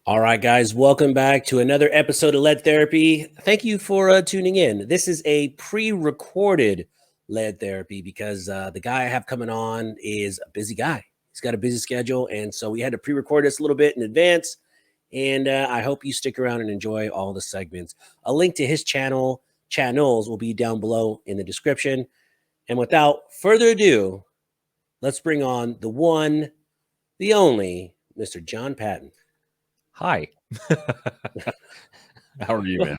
All right, guys, welcome back to another episode of Lead Therapy. Thank you for tuning in. This is a pre-recorded Lead Therapy because the guy I have coming on is a busy guy. He's got a busy schedule, and so we had to pre-record this a little bit in advance. And I hope you stick around and enjoy all the segments. A link to his channels will be down below in the description. And without further ado, let's bring on the one, the only, Mr. John Patton. Hi. How are you, man?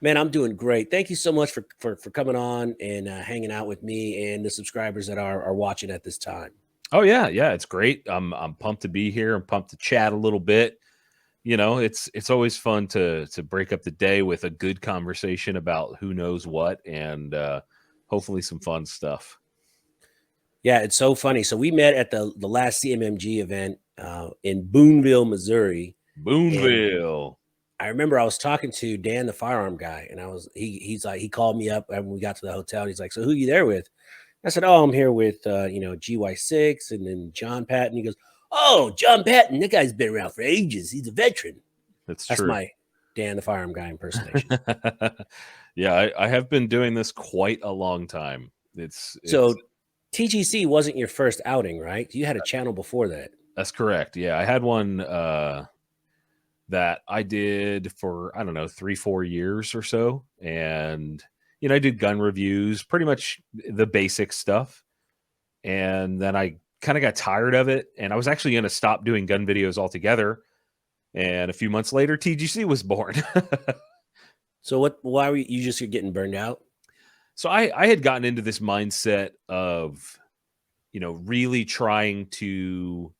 Man, I'm doing great. Thank you so much for coming on and hanging out with me and the subscribers that are watching at this time. Oh yeah, it's great. I'm pumped to be here. I'm pumped to chat a little bit. You know, it's always fun to break up the day with a good conversation about who knows what, and hopefully some fun stuff. Yeah, it's so funny. So we met at the last CMMG event in Boonville, Missouri. Boonville. I remember I was talking to Dan, the firearm guy, and he's like, he called me up when we got to the hotel. And he's like, "So who you there with?" I said, "Oh, I'm here with GY6 and then John Patton." He goes, "Oh, John Patton, that guy's been around for ages. He's a veteran." That's That's true. my Dan, the firearm guy impersonation. Yeah, I have been doing this quite a long time. So TGC wasn't your first outing, right? You had a channel before that. That's correct. Yeah, I had one that I did for, I don't know, 3-4 years or so. And, I did gun reviews, pretty much the basic stuff. And then I kind of got tired of it. And I was actually going to stop doing gun videos altogether. And a few months later, TGC was born. So why were you just getting burned out? So I had gotten into this mindset of, really trying to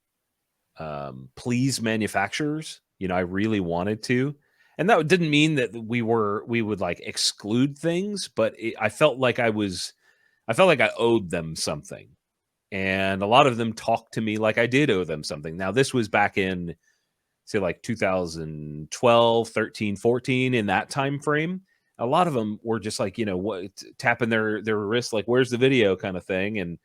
please manufacturers. I really wanted to. And that didn't mean that we would like exclude things, but I felt like I owed them something. And a lot of them talked to me like I did owe them something. Now, this was back in, say, like 2012, 13, 14, in that time frame. A lot of them were just like, tapping their wrist, like, where's the video kind of thing. And,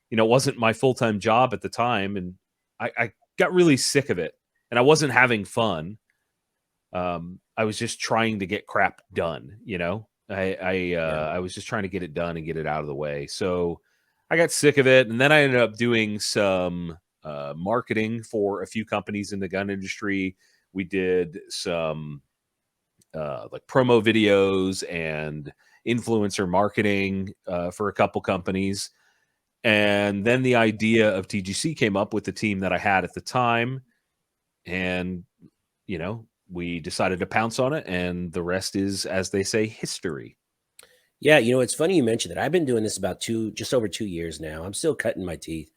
it wasn't my full-time job at the time. And I got really sick of it. And I wasn't having fun. I was just trying to get crap done, I was just trying to get it done and get it out of the way. So I got sick of it. And then I ended up doing some marketing for a few companies in the gun industry. We did some like promo videos and influencer marketing for a couple companies. And then the idea of TGC came up with the team that I had at the time. And, we decided to pounce on it. And the rest is, as they say, history. Yeah, it's funny you mentioned that. I've been doing this about just over 2 years now. I'm still cutting my teeth.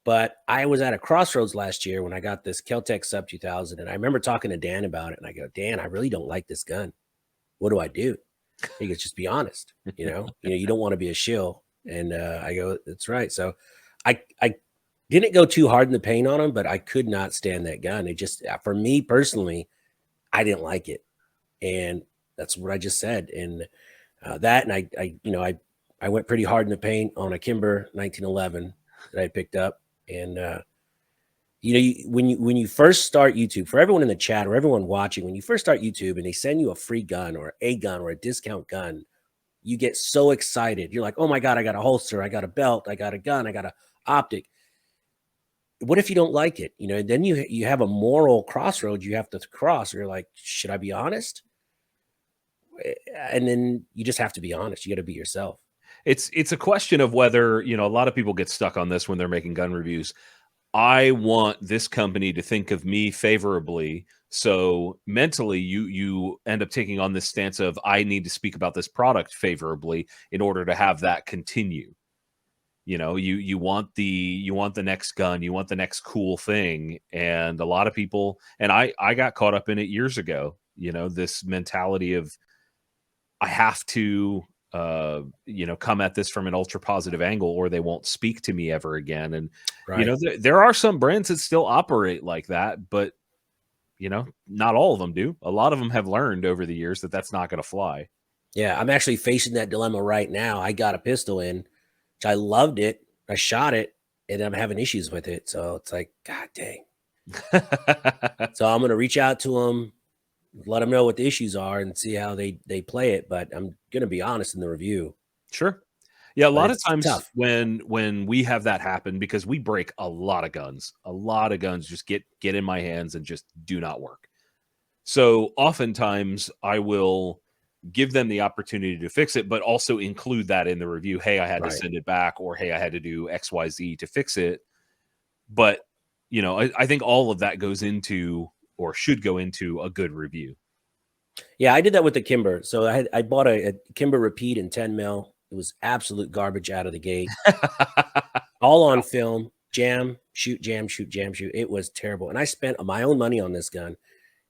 But I was at a crossroads last year when I got this Kel-Tec Sub 2000. And I remember talking to Dan about it. And I go, "Dan, I really don't like this gun. What do I do?" He goes, "Just be honest. You don't want to be a shill." And I go, "That's right." So I didn't go too hard in the paint on him, but I could not stand that gun. It just, for me personally, I didn't like it. And that's what I just said. And that, and I went pretty hard in the paint on a Kimber 1911 that I picked up. And, when you first start YouTube, for everyone in the chat or everyone watching, when you first start YouTube and they send you a free gun or a gun or a discount gun, you get so excited. You're like, "Oh my God, I got a holster, I got a belt, I got a gun, I got a optic." What if you don't like it? Then you have a moral crossroads you have to cross. You're like, "Should I be honest?" And then you just have to be honest. You got to be yourself. It's a question of whether, a lot of people get stuck on this when they're making gun reviews. I want this company to think of me favorably. So mentally, you end up taking on this stance of, I need to speak about this product favorably in order to have that continue. You want the next gun, you want the next cool thing. And a lot of people, and I got caught up in it years ago, this mentality of, I have to come at this from an ultra positive angle or they won't speak to me ever again. And, Right. There are some brands that still operate like that, but, not all of them do. A lot of them have learned over the years that that's not going to fly. Yeah. I'm actually facing that dilemma right now. I got a pistol in, which I loved it. I shot it and I'm having issues with it. So it's like, God dang. So I'm going to reach out to them, let them know what the issues are, and see how they play it. But I'm going to be honest in the review. Sure. Yeah, a But lot of it's times tough. when we have that happen, because we break a lot of guns. A lot of guns just get in my hands and just do not work. So oftentimes I will give them the opportunity to fix it, but also include that in the review. Hey, I had to Right. send it back, or hey, I had to do XYZ to fix it. But I think all of that goes into, or should go into, a good review. Yeah, I did that with the Kimber. So I bought a Kimber Repeat in 10 mil. It was absolute garbage out of the gate. All on film. Jam, shoot, jam, shoot, jam, shoot. It was terrible. And I spent my own money on this gun,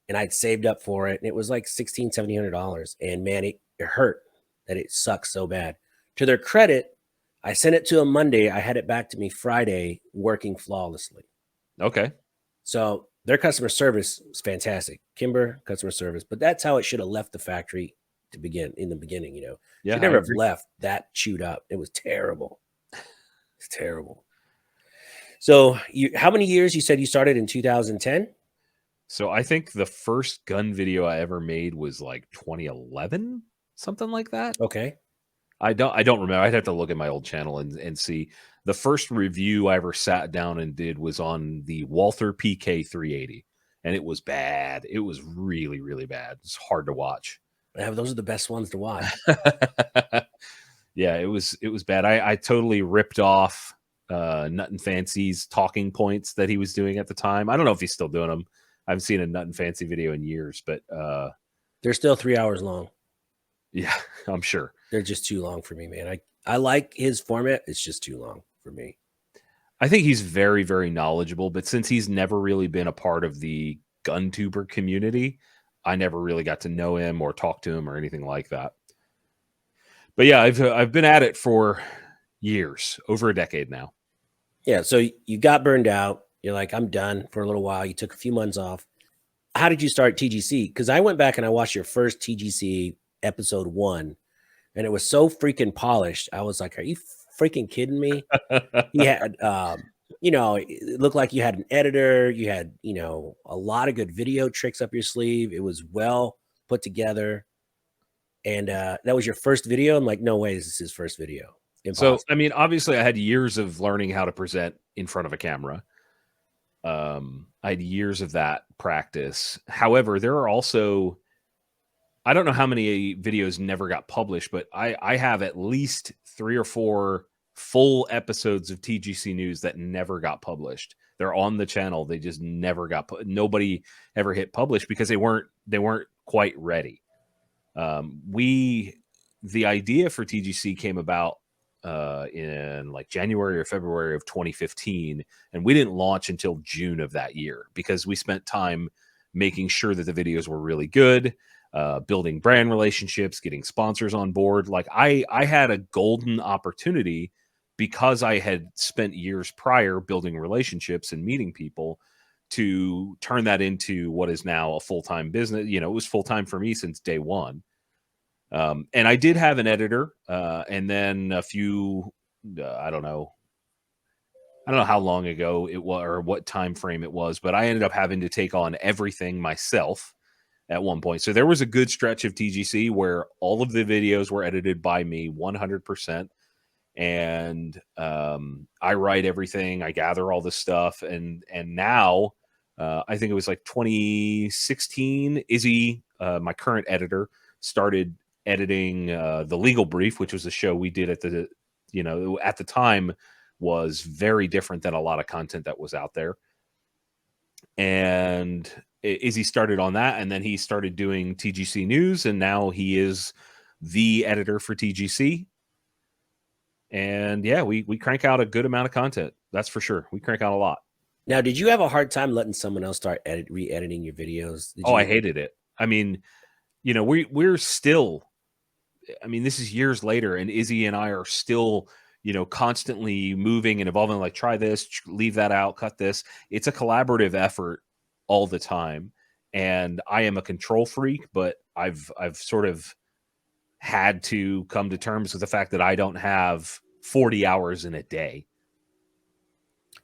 and I'd saved up for it. And it was like $1,600, $1,700. And man, it hurt that it sucks so bad. To their credit, I sent it to them Monday. I had it back to me Friday, working flawlessly. Okay. So their customer service is fantastic. Kimber customer service, but that's how it should have left the factory to begin in the beginning. Yeah, Should I never have agree. left that chewed up. It was terrible. It's terrible. So how many years you said you started in 2010? So I think the first gun video I ever made was like 2011, something like that. Okay. I don't remember. I'd have to look at my old channel and see. The first review I ever sat down and did was on the Walther PK 380, and it was bad. It was really, really bad. It's hard to watch. Those are the best ones to watch. Yeah, it was bad. I totally ripped off Nut and Fancy's talking points that he was doing at the time. I don't know if he's still doing them. I haven't seen a Nut and Fancy video in years, but They're still 3 hours long. yeah, I'm sure. They're just too long for me, man. I like his format. It's just too long for me. I think he's very, very knowledgeable, but since he's never really been a part of the gun tuber community, I never really got to know him or talk to him or anything like that. But yeah, I've been at it for years, over a decade now. Yeah. So you got burned out. You're like, I'm done for a little while. You took a few months off. How did you start TGC? Because I went back and I watched your first TGC episode 1, and it was so freaking polished. I was like, are you freaking kidding me? He had, it looked like you had an editor. You had, a lot of good video tricks up your sleeve. It was well put together. And that was your first video. I'm like, no way, is this his first video? So, Impossible. I mean, obviously, I had years of learning how to present in front of a camera. I had years of that practice. However, there are also, I don't know how many videos never got published, but I have at least 3 or 4 full episodes of TGC News that never got published. They're on the channel. They just never got nobody ever hit publish because they weren't quite ready. The idea for TGC came about in like January or February of 2015, and we didn't launch until June of that year because we spent time making sure that the videos were really good, building brand relationships, getting sponsors on board. Like I had a golden opportunity because I had spent years prior building relationships and meeting people to turn that into what is now a full-time business. It was full-time for me since day one. And I did have an editor, and then a few, I don't know how long ago it was or what time frame it was, but I ended up having to take on everything myself at one point. So there was a good stretch of TGC where all of the videos were edited by me 100%. And I write everything, I gather all this stuff. And now I think it was like 2016, Izzy, my current editor, started editing the Legal Brief, which was a show we did at the time was very different than a lot of content that was out there. And Izzy started on that, and then he started doing TGC News, and now he is the editor for TGC. And yeah, we crank out a good amount of content. That's for sure. We crank out a lot. Now, did you have a hard time letting someone else start re-editing your videos? I hated it. I mean, we're still, I mean, this is years later, and Izzy and I are still, constantly moving and evolving. Like, try this, leave that out, cut this. It's a collaborative effort all the time. And I am a control freak, but I've sort of had to come to terms with the fact that I don't have 40 hours in a day.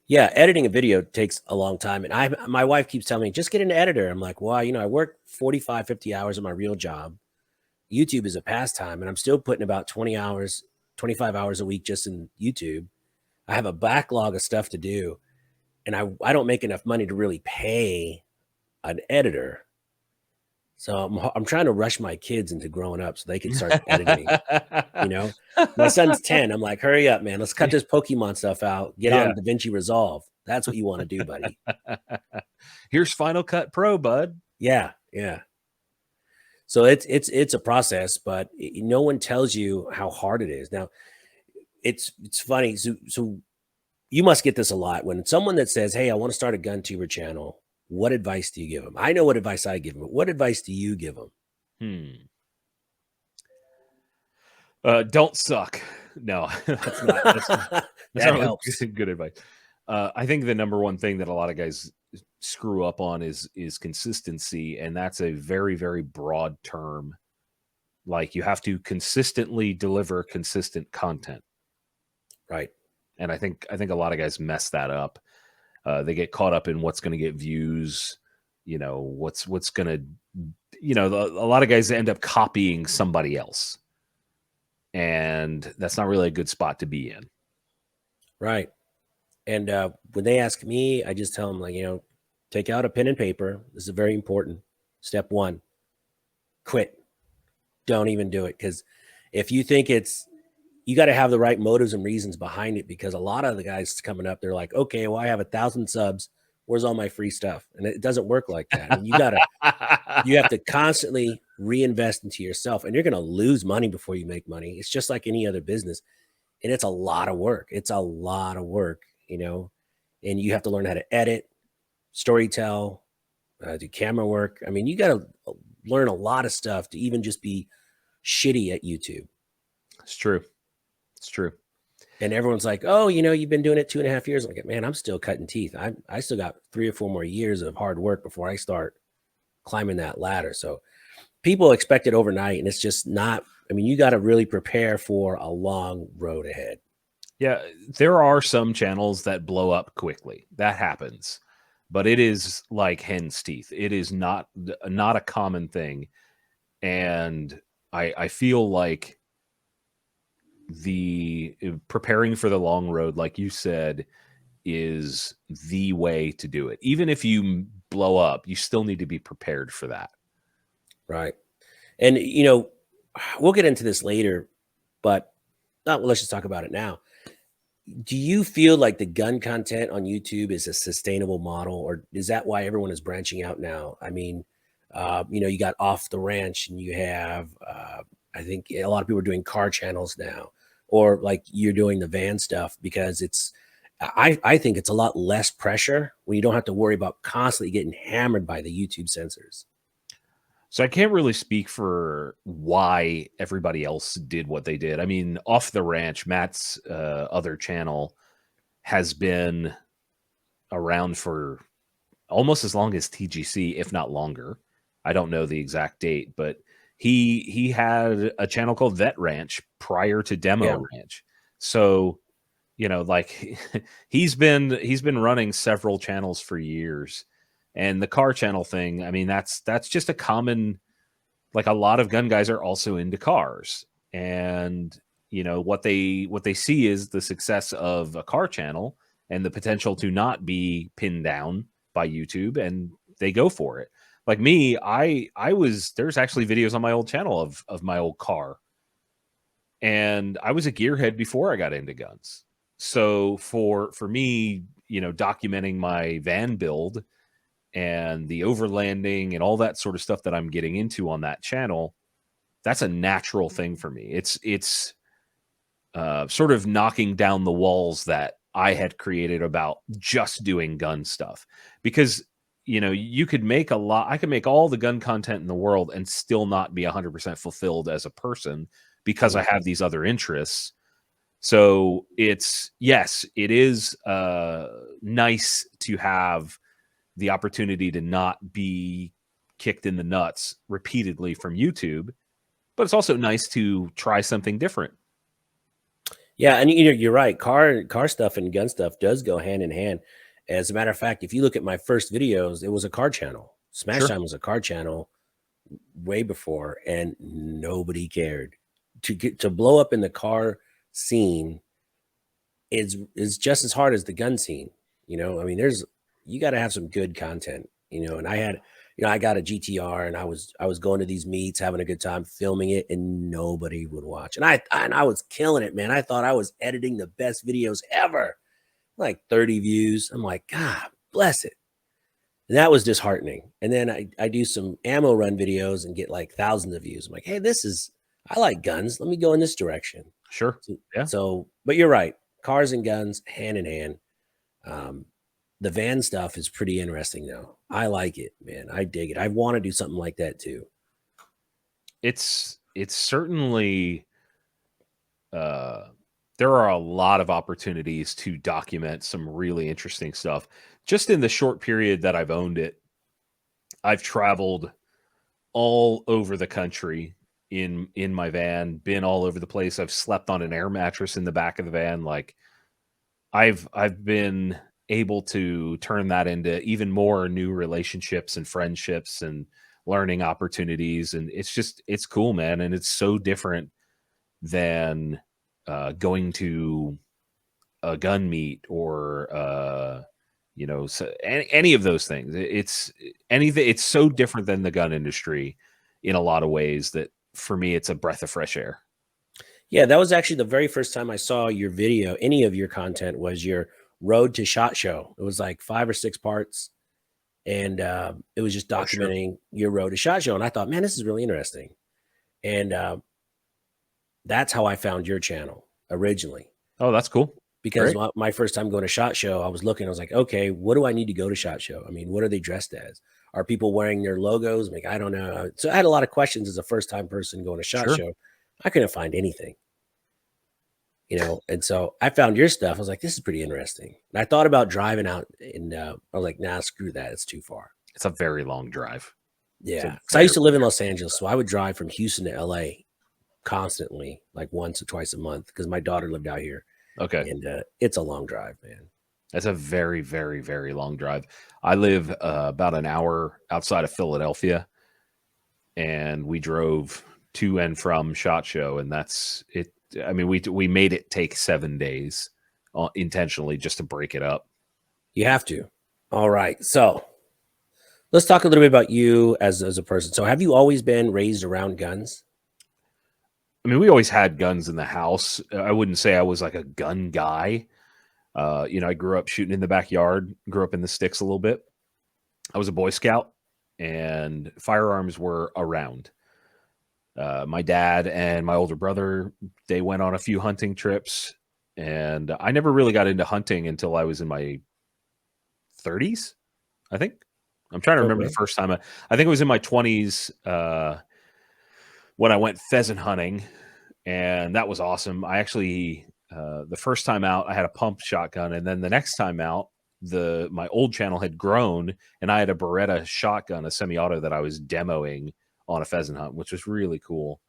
Yeah, editing a video takes a long time, and my wife keeps telling me, "Just get an editor." I'm like, "Well, I work 45, 50 hours at my real job. YouTube is a pastime, and I'm still putting about 20 hours, 25 hours a week just in YouTube. I have a backlog of stuff to do, and I don't make enough money to really pay an editor. So I'm trying to rush my kids into growing up so they can start editing, you know? My son's 10. I'm like, "Hurry up, man. Let's cut this Pokemon stuff out. Get Yeah. on DaVinci Resolve. That's what you wanna do, buddy." Here's Final Cut Pro, bud. Yeah, yeah. So it's a process, but no one tells you how hard it is. Now, it's funny. So you must get this a lot when someone that says, "Hey, I want to start a gun tuber channel." What advice do you give them? I know what advice I give them. What advice do you give them? Hmm. Don't suck. No, that's not. That's That not really helps. good advice. I think the number one thing that a lot of guys screw up on is consistency, and that's a very, very broad term. Like, you have to consistently deliver consistent content, Right. and I think a lot of guys mess that up. They get caught up in what's going to get views. What's going to, a lot of guys end up copying somebody else, and that's not really a good spot to be in. Right. And when they ask me, I just tell them, like, take out a pen and paper. This is very important. Step one, quit. Don't even do it. Because if you think you got to have the right motives and reasons behind it, because a lot of the guys coming up, they're like, "Okay, well, I have 1,000 subs. Where's all my free stuff?" And it doesn't work like that. I mean, you have to constantly reinvest into yourself, and you're going to lose money before you make money. It's just like any other business, and it's a lot of work. It's a lot of work, and you have to learn how to edit, storytell, do camera work. I mean, you got to learn a lot of stuff to even just be shitty at YouTube. It's true. It's true. And everyone's like, "Oh, you've been doing it 2.5 years." I'm like, "Man, I'm still cutting teeth. I still got 3 or 4 more years of hard work before I start climbing that ladder." So people expect it overnight, and it's just not. I mean, you got to really prepare for a long road ahead. Yeah, there are some channels that blow up quickly. That happens. But it is like hen's teeth. It is not a common thing. And I feel like the preparing for the long road, like you said, is the way to do it. Even if you blow up, you still need to be prepared for that. Right. And we'll get into this later, but let's just talk about it now. Do you feel like the gun content on YouTube is a sustainable model, or is that why everyone is branching out now? I mean, you got Off the Ranch, and you have, I think a lot of people are doing car channels now, or like you're doing the van stuff, because I think it's a lot less pressure when you don't have to worry about constantly getting hammered by the YouTube censors. So I can't really speak for why everybody else did what they did. I mean, Off the Ranch, Matt's other channel, has been around for almost as long as TGC, if not longer. I don't know the exact date, but he had a channel called Vet Ranch prior to Demo Yeah. Ranch. So, like he's been running several channels for years. And the car channel thing, I mean, that's just a common, like, a lot of gun guys are also into cars. And what they see is the success of a car channel and the potential to not be pinned down by YouTube, and they go for it. Like me, there's actually videos on my old channel of my old car. And I was a gearhead before I got into guns. So for me, documenting my van build and the overlanding and all that sort of stuff that I'm getting into on that channel, that's a natural thing for me. It's sort of knocking down the walls that I had created about just doing gun stuff, because you could make I could make all the gun content in the world and still not be 100% fulfilled as a person, because I have these other interests. So yes, it is nice to have the opportunity to not be kicked in the nuts repeatedly from YouTube, but it's also nice to try something different. Yeah, and you're right. Car stuff and gun stuff does go hand in hand. As a matter of fact, if you look at my first videos, it was a car channel. Smash Sure. Time was a car channel way before, and nobody cared. To blow up in the car scene is just as hard as the gun scene. I mean, you got to have some good content. And I got a GTR, and I was going to these meets, having a good time filming it, and nobody would watch. And I was killing it, man. I thought I was editing the best videos ever, like 30 views. I'm like, God bless it. And that was disheartening. And then I do some ammo run videos and get like thousands of views. I'm like, hey, I like guns. Let me go in this direction. Sure. So, Yeah. but you're right. Cars and guns hand in hand. Um, the van stuff is pretty interesting though. I like it, man. I dig it. I want to do something like that too. It's certainly there are a lot of opportunities to document some really interesting stuff. Just in the short period that I've owned it, I've traveled all over the country in my van, been all over the place. I've slept on an air mattress in the back of the van. Like I've been able to turn that into even more new relationships and friendships and learning opportunities. And it's cool, man. And it's so different than going to a gun meet or any of those things. It's anything. It's so different than the gun industry in a lot of ways that for me it's a breath of fresh air. Yeah, that was actually the very first time I saw your video. Any of your content was your Road to SHOT Show. It was like 5 or 6 parts, and it was just Oh, sure. documenting your Road to SHOT Show. And I thought, man, this is really interesting. And that's how I found your channel originally. Oh, that's cool. Because Great. my first time going to SHOT Show, I was looking, I was like, okay, what do I need to go to SHOT Show? I mean, what are they dressed as? Are people wearing their logos? Like, I don't know. So I had a lot of questions as a first time person going to SHOT Sure. Show. I couldn't find anything, and so I found your stuff. I was like, this is pretty interesting. And I thought about driving out, and I was like, nah, screw that. It's too far. It's a very long drive. It's a Yeah. Because I very used to live in Los Angeles. So I would drive from Houston to LA constantly, like once or twice a month, because my daughter lived out here. okay. And it's a long drive, man. That's a very, very, very long drive. I live about an hour outside of Philadelphia, and we drove to and from SHOT Show, and that's it. I mean, we made it take 7 days intentionally just to break it up. You have to. All right. So let's talk a little bit about you as a person. So have you always been raised around guns? I mean, we always had guns in the house. I wouldn't say I was like a gun guy. I grew up shooting in the backyard, grew up in the sticks a little bit. I was a Boy Scout, and firearms were around. My dad and my older brother, they went on a few hunting trips, and I never really got into hunting until I was in my 30s, I think. I'm trying to remember the Okay. first time. I think it was in my 20s when I went pheasant hunting, and that was awesome. I actually, the first time out, I had a pump shotgun, and then the next time out, my old channel had grown, and I had a Beretta shotgun, a semi-auto that I was demoing on a pheasant hunt, which was really cool.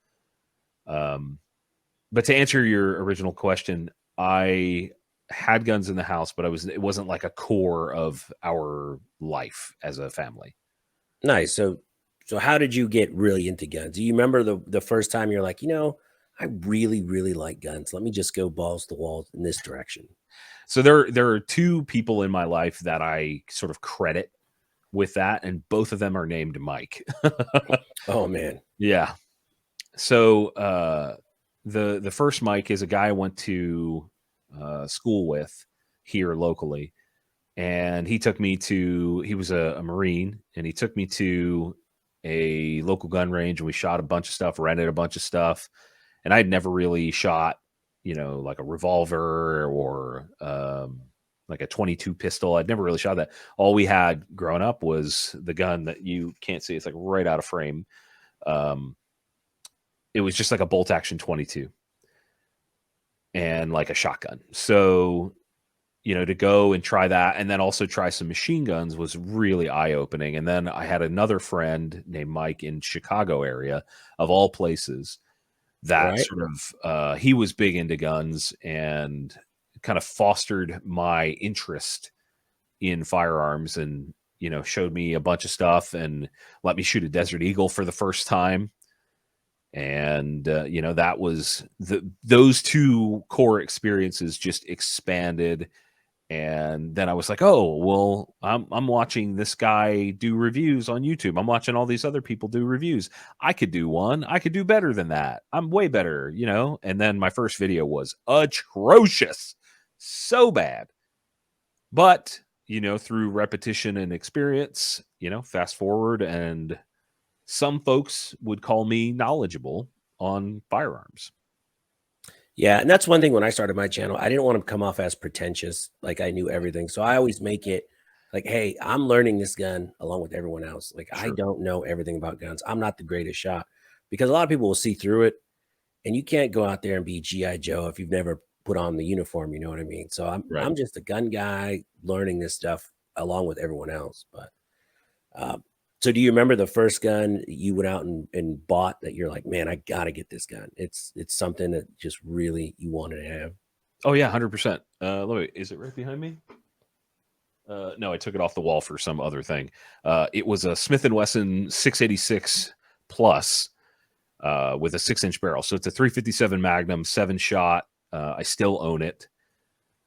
But to answer your original question, I had guns in the house, but it wasn't like a core of our life as a family. Nice. So how did you get really into guns? Do you remember the first time you're like, I really, really like guns. Let me just go balls to the wall in this direction. So there are two people in my life that I sort of credit with that, and both of them are named Mike. Oh man. Yeah. So the first Mike is a guy I went to school with here locally, and he was a Marine, and he took me to a local gun range, and we shot a bunch of stuff, rented a bunch of stuff, and I'd never really shot, like a revolver or like a 22 pistol. I'd never really shot that. All we had growing up was the gun that you can't see. It's like right out of frame. It was just like a bolt action 22 and like a shotgun. So, to go and try that and then also try some machine guns was really eye opening. And then I had another friend named Mike in Chicago area of all places that Right. sort of he was big into guns and kind of fostered my interest in firearms, and showed me a bunch of stuff and let me shoot a Desert Eagle for the first time. And that was those two core experiences just expanded. And then I was like, oh well, I'm watching this guy do reviews on YouTube. I'm watching all these other people do reviews. I could do one. I could do better than that. I'm way better. And then my first video was atrocious, so bad. But through repetition and experience, fast forward, and some folks would call me knowledgeable on firearms. Yeah, and that's one thing when I started my channel, I didn't want to come off as pretentious, like I knew everything. So I always make it like, hey, I'm learning this gun along with everyone else. Like I Sure. don't know everything about guns. I'm not the greatest shot because a lot of people will see through it and you can't go out there and be GI Joe if you've never put on the uniform, you know what I mean? So I'm Right. I'm just a gun guy learning this stuff along with everyone else. But um, so do you remember the first gun you went out and bought that you're like, man, I gotta get this gun. It's something that just really you wanted to have. Oh yeah, 100%. Is it right behind me? No, I took it off the wall for some other thing. It was a Smith & Wesson 686 plus with a 6-inch barrel. So it's a 357 Magnum, 7-shot. I still own it.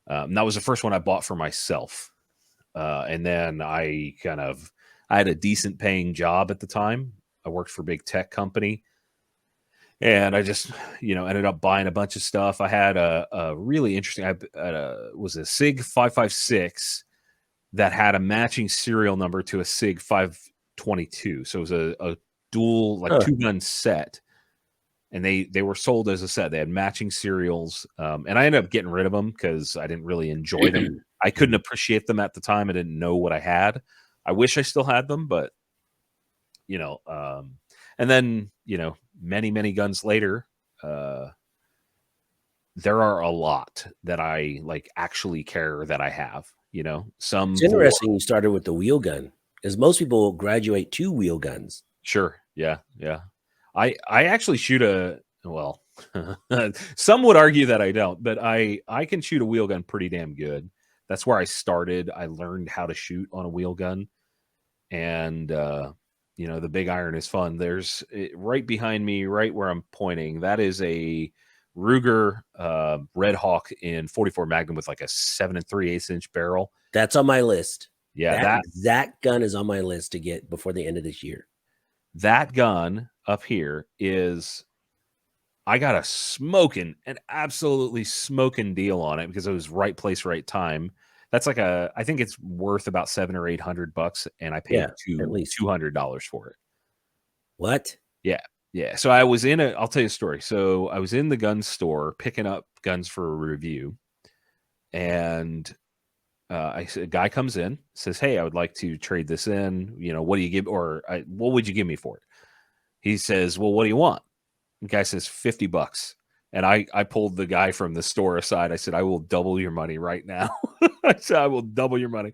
That was the first one I bought for myself. And then I had a decent paying job at the time. I worked for a big tech company. And I just, ended up buying a bunch of stuff. I had a really interesting, was a SIG 556 that had a matching serial number to a SIG 522. So it was a dual, like Huh. 2-gun set. And they were sold as a set. They had matching serials. And I ended up getting rid of them because I didn't really enjoy them. I couldn't appreciate them at the time. I didn't know what I had. I wish I still had them, but and then many many guns later, there are a lot that I like actually care that I have. Some It's for interesting you started with the wheel gun because most people graduate to wheel guns. sure, yeah, yeah. I actually shoot a well. Some would argue that I don't, but I can shoot a wheel gun pretty damn good. That's where I started. I learned how to shoot on a wheel gun, and the big iron is fun. There's right behind me, right where I'm pointing. That is a Ruger Red Hawk in 44 Magnum with like a 7 3/8 inch barrel. That's on my list. Yeah, That exact gun is on my list to get before the end of this year. that gun up here is. I got an absolutely smoking deal on it because it was right place, right time. That's like I think it's worth about $700 or $800, and I paid Yeah, at least. $200 for it. What? Yeah. Yeah. So I'll tell you a story. So I was in the gun store picking up guns for a review, and a guy comes in, says, "Hey, I would like to trade this in. What do you give, what would you give me for it?" He says, "Well, what do you want?" The guy says $50. And I pulled the guy from the store aside. I said, "I will double your money right now." I said, "I will double your money."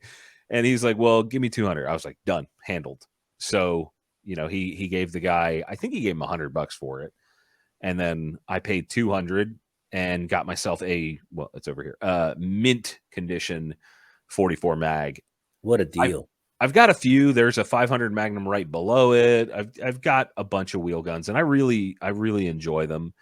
And he's like, "Well, give me 200." I was like, "Done, handled." So, he gave the guy, I think he gave him $100 for it. And then I paid 200 and got myself it's over here, mint condition 44 mag. What a I've deal. I've got a few. There's a 500 Magnum right below it. I've got a bunch of wheel guns, and I really enjoy them.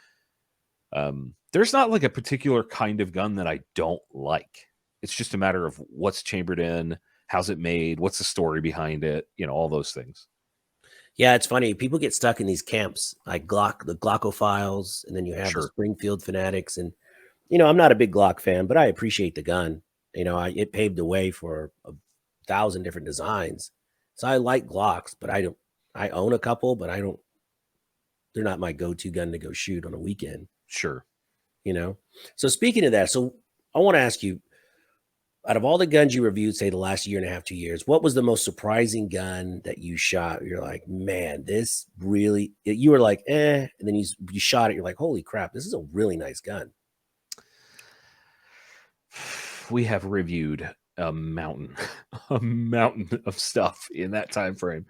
There's not like a particular kind of gun that I don't like. It's just a matter of what's chambered in, how's it made, what's the story behind it, all those things. Yeah, it's funny. People get stuck in these camps like the Glockophiles, and then you have the Sure, Springfield fanatics. And I'm not a big Glock fan, but I appreciate the gun. It paved the way for 1,000 different designs. So I like Glocks, but I don't. I own a couple, but I don't. They're not my go-to gun to go shoot on a weekend. sure. You know. So speaking of that, so I want to ask you, out of all the guns you reviewed, say the last year and a half, 2 years, what was the most surprising gun that you shot? You're like, man, this really. You were like, and then you shot it. You're like, holy crap, this is a really nice gun. We have reviewed a mountain, a mountain of stuff in that time frame.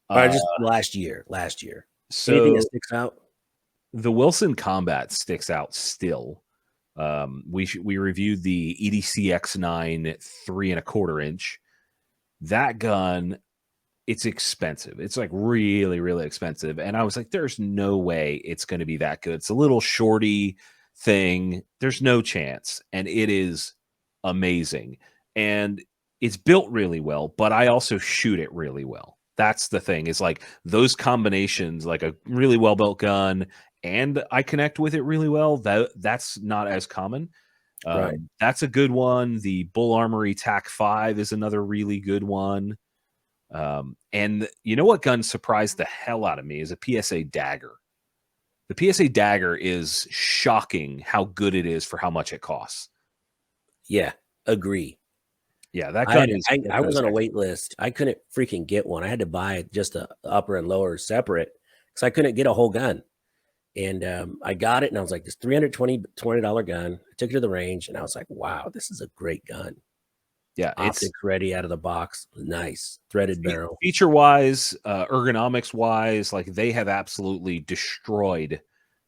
Or Uh, just last year. Anything that so sticks out? the Wilson Combat sticks out still. We reviewed the EDC X9 3¼ inch. That gun, it's expensive. It's like really, really expensive. And I was like, there's no way it's going to be that good. It's a little shorty thing. There's no chance. And it is amazing. And it's built really well, but I also shoot it really well. That's the thing, is like those combinations, like a really well built gun and I connect with it really well. That's not as common. Right. That's a good one. The Bull Armory TAC 5 is another really good one. And you know what gun surprised the hell out of me is a PSA Dagger. The PSA Dagger is shocking how good it is for how much it costs. Yeah, agree. Yeah, that gun is. I was on a wait list. I couldn't freaking get one. I had to buy just the upper and lower separate because I couldn't get a whole gun. And I got it, and I was like, this $320 gun. I took it to the range, and I was like, wow, this is a great gun. Yeah, optics ready out of the box. Nice threaded barrel. Feature wise, ergonomics wise, like they have absolutely destroyed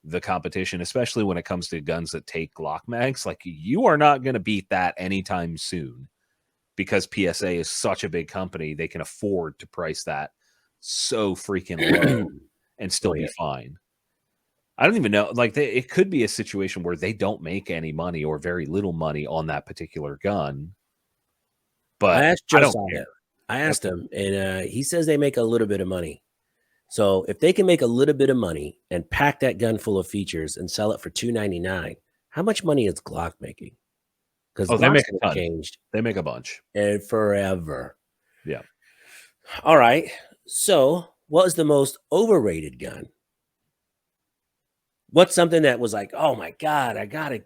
the competition, especially when it comes to guns that take Glock mags. Like you are not going to beat that anytime soon because PSA is such a big company. They can afford to price that so freaking low and still be fine. I don't even know. Like it could be a situation where they don't make any money or very little money on that particular gun. But I asked Joe that. I asked him, and he says they make a little bit of money. So if they can make a little bit of money and pack that gun full of features and sell it for $299, how much money is Glock making? Because they make a ton. Changed. They make a bunch. And forever. Yeah. All right. So what was the most overrated gun? What's something that was like, oh my God, I gotta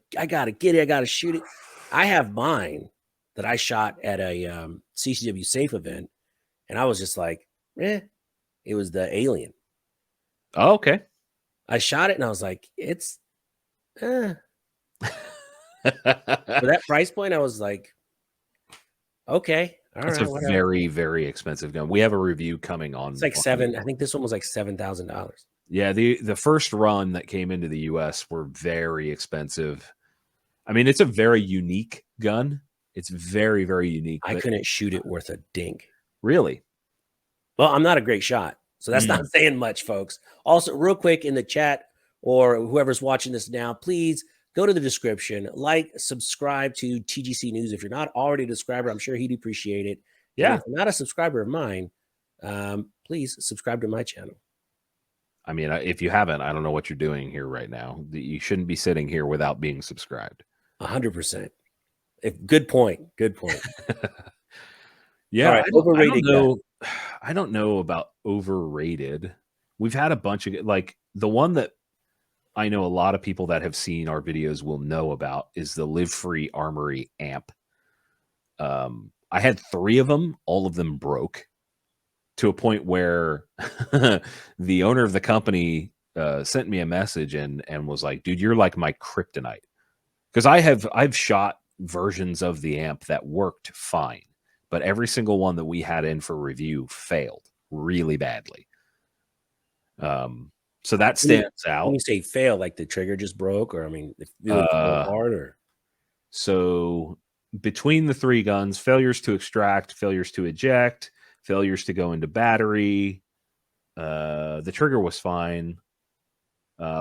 get it, I gotta shoot it. I have mine that I shot at a CCW Safe event, and I was just like, it was the Alien. Oh, okay. I shot it, and I was like, it's for that price point, I was like, okay, all right. It's a very, very expensive gun. We have a review coming on. It's like $7,000. I think this one was like $7,000. Yeah, the first run that came into the US were very expensive. I mean, it's a very unique gun. It's very, very unique. I couldn't shoot it worth a dink. Really? Well, I'm not a great shot, so that's not saying much, folks. Also, real quick in the chat or whoever's watching this now, please go to the description, like, subscribe to TGC News. If you're not already a subscriber, I'm sure he'd appreciate it. Yeah. And if you're not a subscriber of mine, please subscribe to my channel. I mean, if you haven't, I don't know what you're doing here right now. You shouldn't be sitting here without being subscribed. 100%. Good point. Good point. Yeah, right, overrated. I don't know about overrated. We've had a bunch of, like, the one that I know a lot of people that have seen our videos will know about is the Live Free Armory amp. I had 3 of them. All of them broke to a point where the owner of the company sent me a message and was like, dude, you're like my kryptonite. Because I've shot versions of the amp that worked fine, but every single one that we had in for review failed really badly. So that stands out. When you say fail, like the trigger just broke, or I mean, it really hard, or so between the 3 guns, failures to extract, failures to eject, failures to go into battery. The trigger was fine.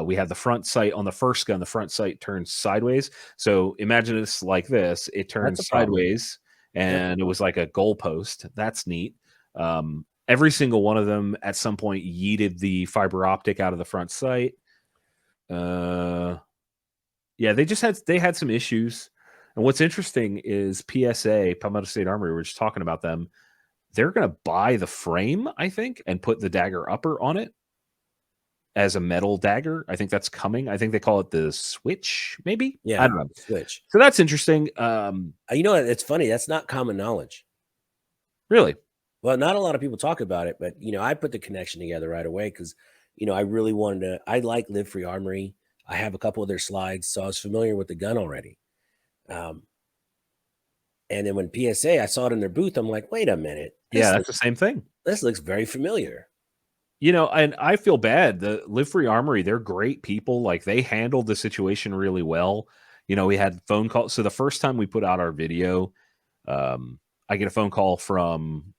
We had the front sight on the first gun. The front sight turns sideways. So imagine it's like this. It turns sideways, and it was like a goalpost. That's neat. Every single one of them at some point yeeted the fiber optic out of the front sight. Yeah, they had some issues. And what's interesting is PSA, Palmetto State Armory, we're just talking about them. They're going to buy the frame, I think, and put the dagger upper on it as a metal dagger. I think that's coming. I think they call it the Switch, maybe? Yeah, I don't know. Switch. So that's interesting. You know, it's funny. That's not common knowledge. Really? Well, not a lot of people talk about it, but, you know, I put the connection together right away because, you know, I really wanted to. I like Live Free Armory. I have a couple of their slides, so I was familiar with the gun already. And then when PSA, I saw it in their booth. I'm like, wait a minute. Yeah, that's the same thing. This looks very familiar. And I feel bad. The Live Free Armory, they're great people. Like, they handled the situation really well. We had phone calls. So the first time we put out our video, I get a phone call from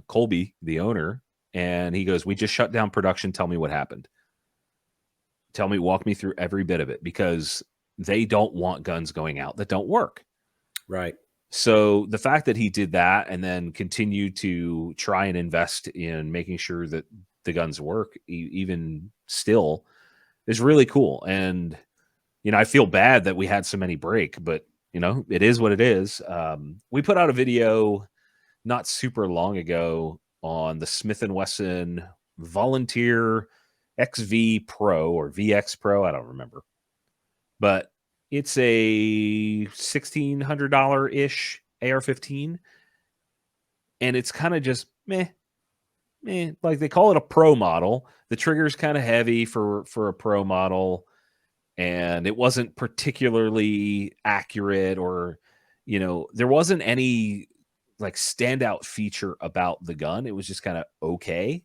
Colby, the owner, and he goes, "We just shut down production. Tell me what happened. Walk me through every bit of it, because they don't want guns going out that don't work." Right. So the fact that he did that and then continued to try and invest in making sure that the guns work, even still, is really cool. And, I feel bad that we had so many break, but, it is what it is. We put out a video not super long ago on the Smith & Wesson Volunteer XV Pro or VX Pro. I don't remember. But it's a $1,600-ish AR-15. And it's kind of just meh. Like, they call it a pro model. The trigger's kind of heavy for a pro model. And it wasn't particularly accurate, or, there wasn't any like standout feature about the gun. It was just kind of okay.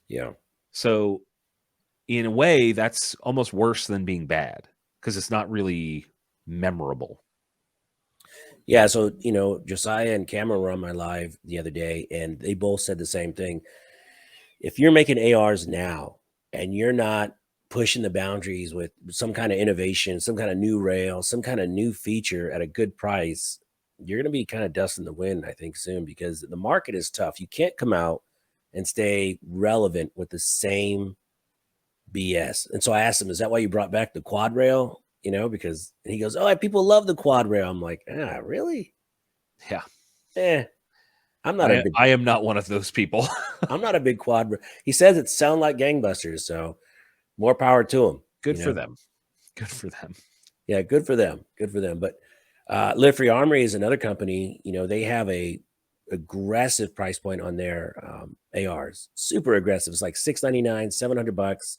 Yeah. So in a way, that's almost worse than being bad, because it's not really memorable. Yeah. So, Josiah and Cameron were on my live the other day, and they both said the same thing. If you're making ARs now and you're not pushing the boundaries with some kind of innovation, some kind of new rail, some kind of new feature at a good price, you're going to be kind of dust in the wind, I think, soon, because the market is tough. You can't come out and stay relevant with the same BS. And so I asked him, "Is that why you brought back the quad rail?" Because he goes, "Oh, people love the quad rail." I'm like, really? Yeah. I'm not I am not one of those people. I'm not a big quad. He says it sound like gangbusters, so more power to him. Good for them. Good for them. Yeah, good for them. Good for them. But Live Free Armory is another company. They have a aggressive price point on their ARs. Super aggressive. It's like $699, $700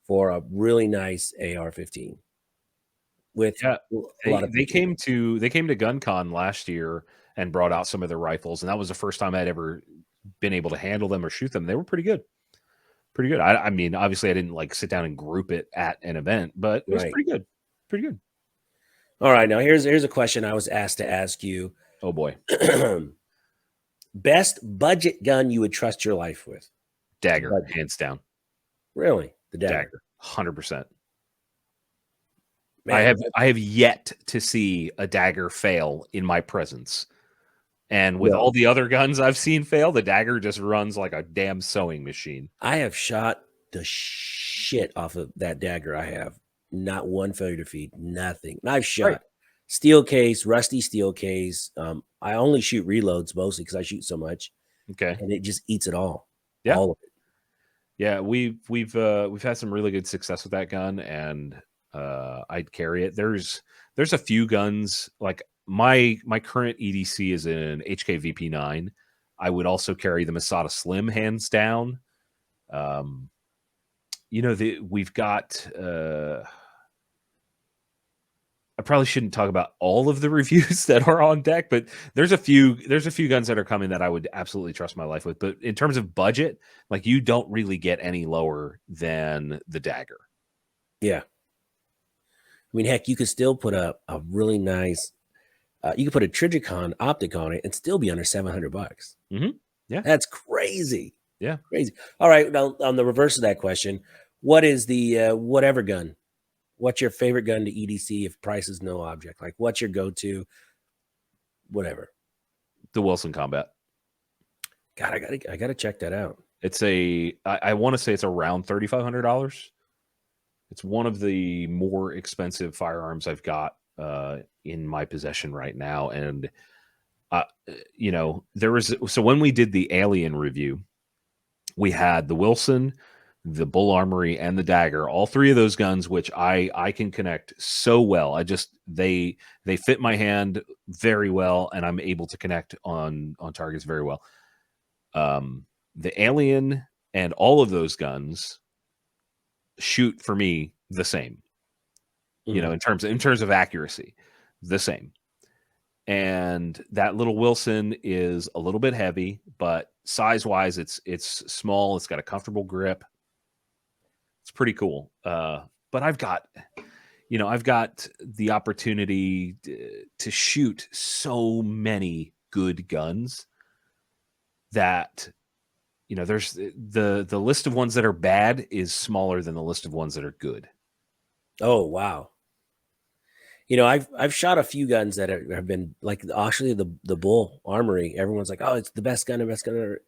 for a really nice AR-15. With a lot of they came to GunCon last year and brought out some of their rifles, and that was the first time I'd ever been able to handle them or shoot them. They were pretty good. Pretty good. I mean, obviously I didn't like sit down and group it at an event, but it was pretty good. Pretty good. All right. Now here's a question I was asked to ask you. Oh boy. Best budget gun you would trust your life with? Dagger, hands down. Really? The dagger. 100%. Man, I have yet to see a dagger fail in my presence. And with all the other guns I've seen fail, the dagger just runs like a damn sewing machine. I have shot the shit off of that dagger. I have not one failure to feed, nothing. And I've shot steel case, rusty steel case. I only shoot reloads mostly because I shoot so much. Okay. And it just eats it all. Yeah. All of it. Yeah, we've had some really good success with that gun, and I'd carry it. There's a few guns, like my current EDC is an HK VP9. I would also carry the Masada Slim, hands down. We've got I probably shouldn't talk about all of the reviews that are on deck, but there's a few guns that are coming that I would absolutely trust my life with. But in terms of budget, like, you don't really get any lower than the dagger. Yeah. I mean, heck, you could still put a really nice, you could put a Trijicon optic on it and still be under $700. Mm-hmm. Yeah. That's crazy. Yeah. Crazy. All right. Now, on the reverse of that question, what is the whatever gun? What's your favorite gun to EDC if price is no object? Like, what's your go-to? Whatever. The Wilson Combat. God, I gotta check that out. It's I want to say it's around $3,500. It's one of the more expensive firearms I've got in my possession right now. And so when we did the Alien review, we had the Wilson, the Bull Armory, and the Dagger, all three of those guns, which I can connect so well. They fit my hand very well, and I'm able to connect on targets very well. The Alien and all of those guns shoot for me the same, in terms of accuracy, the same. and that little Wilson is a little bit heavy, but size-wise, it's small. It's got a comfortable grip. It's pretty cool. But I've got the opportunity to shoot so many good guns that there's the list of ones that are bad is smaller than the list of ones that are good. Oh, wow. I've shot a few guns that have been like actually the Bull Armory. Everyone's like, oh, it's the best gun, the best gun ever.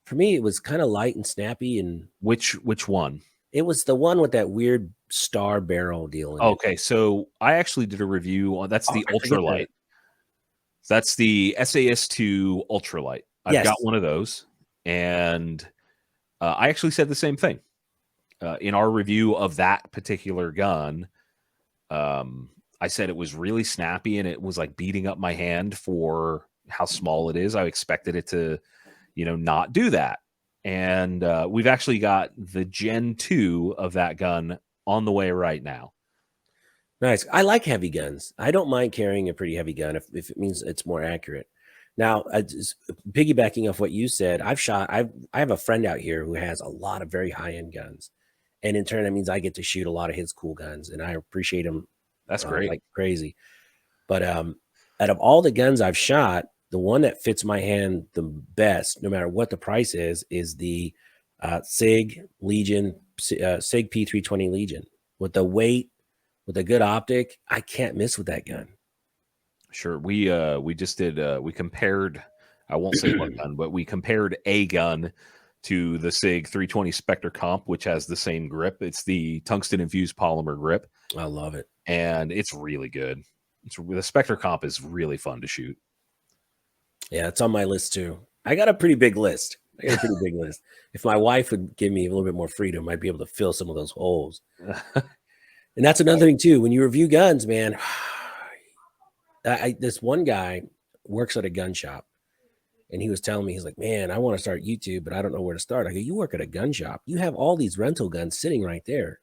For me, it was kind of light and snappy. And Which one? it was the one with that weird star barrel deal in it. Okay, so I actually did a review on that's the I forget ultralight. That's the SAS2 ultralight. I've Yes. got one of those, and I actually said the same thing in our review of that particular gun. I said it was really snappy and it was like beating up my hand for how small it is. I expected it to, not do that. And we've actually got the Gen 2 of that gun on the way right now. Nice. I like heavy guns. I don't mind carrying a pretty heavy gun if it means it's more accurate. Now, just piggybacking off what you said, I have a friend out here who has a lot of very high-end guns. And in turn, that means I get to shoot a lot of his cool guns, and I appreciate him. That's great. Like crazy. But out of all the guns I've shot, the one that fits my hand the best, no matter what the price is the SIG Legion, SIG P320 Legion. With the weight, with a good optic, I can't miss with that gun. Sure. We just did we compared, I won't say what gun, but we compared a gun to the SIG 320 Spectre Comp, which has the same grip. It's the tungsten infused polymer grip. I love it. And it's really good. The Spectre Comp is really fun to shoot. Yeah, it's on my list too. I got a pretty big list. If my wife would give me a little bit more freedom, I'd be able to fill some of those holes. And that's another thing too. When you review guns, man, this one guy works at a gun shop, and he was telling me, he's like, man, I want to start YouTube, but I don't know where to start. I go, you work at a gun shop. You have all these rental guns sitting right there.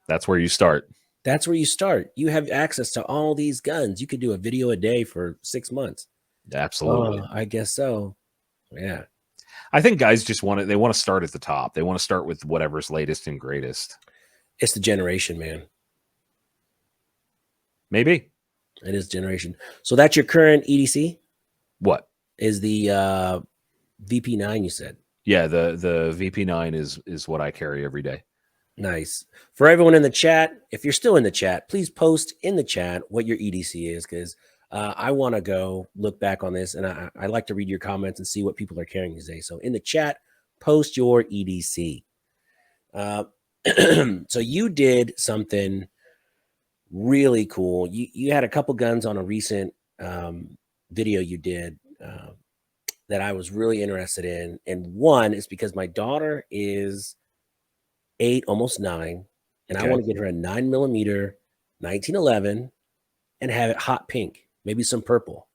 That's where you start. That's where you start. You have access to all these guns. You could do a video a day for 6 months. Absolutely. I guess so. Yeah. I think guys just want to start at the top. They want to start with whatever's latest and greatest. It's the generation, man. Maybe. It is generation. So that's your current EDC? What? Is the VP9 you said? Yeah, the VP9 is what I carry every day. Nice. For everyone in the chat, if you're still in the chat, please post in the chat what your EDC is, because I want to go look back on this, and I like to read your comments and see what people are carrying these days. So in the chat, post your EDC. So you did something really cool. You had a couple guns on a recent video you did that I was really interested in. And one is because my daughter is 8, almost 9, and I want to get her a 9mm 1911 and have it hot pink, maybe some purple.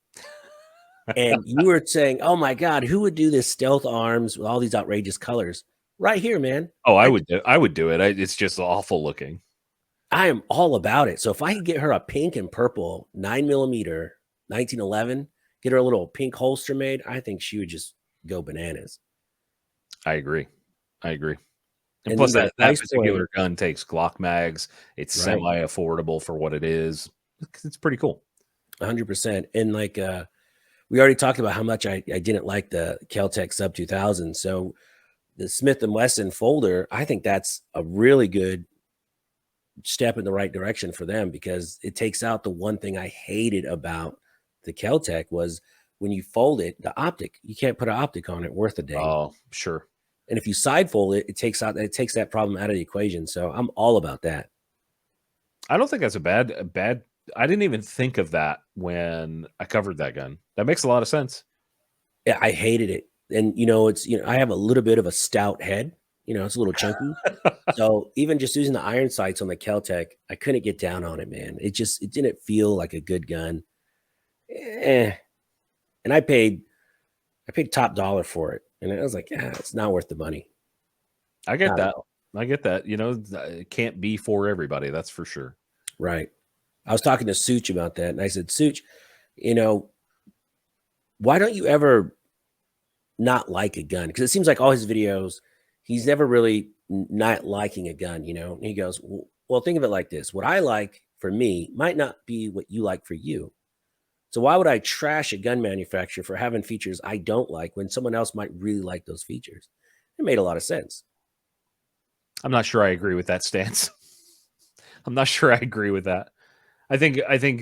And you were saying, oh my God, who would do this stealth arms with all these outrageous colors? Right here, man. Oh, I would do it. It's just awful looking. I am all about it. So if I could get her a pink and purple 9mm 1911, get her a little pink holster made, I think she would just go bananas. I agree. And plus that particular gun takes Glock mags. It's semi-affordable for what it is. It's pretty cool. 100%. And like we already talked about how much I didn't like the Kel-Tec Sub 2000. So the Smith & Wesson folder, I think that's a really good step in the right direction for them, because it takes out the one thing I hated about the Kel-Tec was when you fold it, the optic. You can't put an optic on it worth a dang. Oh, sure. And if you side fold it, it takes that problem out of the equation. So I'm all about that. I don't think that's a bad. I didn't even think of that when I covered that gun. That makes a lot of sense. Yeah, I hated it. And I have a little bit of a stout head. It's a little chunky. So even just using the iron sights on the Kel-Tec, I couldn't get down on it, man. It didn't feel like a good gun. And I paid top dollar for it. And I was like, yeah, it's not worth the money. I get that. It can't be for everybody. That's for sure. Right. I was talking to Such about that. And I said, Such, why don't you ever not like a gun? Because it seems like all his videos, he's never really not liking a gun, you know? And he goes, well, think of it like this. What I like for me might not be what you like for you. So why would I trash a gun manufacturer for having features I don't like when someone else might really like those features? It made a lot of sense. I'm not sure I agree with that stance. I'm not sure I agree with that. I think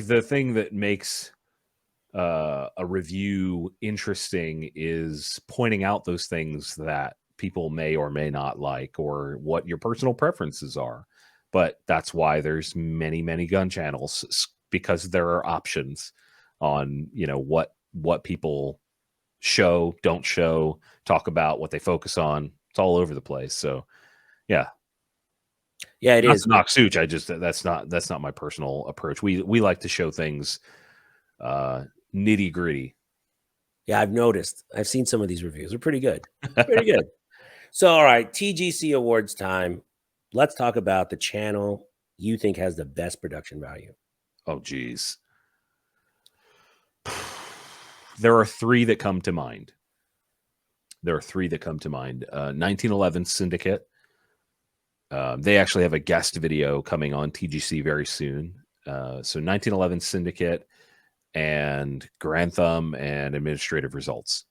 the thing that makes a review interesting is pointing out those things that people may or may not like, or what your personal preferences are. But that's why there's many gun channels, because there are options on, you know, what people show, don't show, talk about, what they focus on. It's all over the place. So yeah, Yeah, it not is. to knock Such. I just that's not my personal approach. We like to show things nitty gritty. Yeah, I've noticed. I've seen some of these reviews. They're pretty good. Pretty good. So, all right, TGC awards time. Let's talk about the channel you think has the best production value. Oh, geez. There are three that come to mind. 1911 Syndicate. They actually have a guest video coming on TGC very soon. So 1911 Syndicate and Grand Thumb and Administrative Results.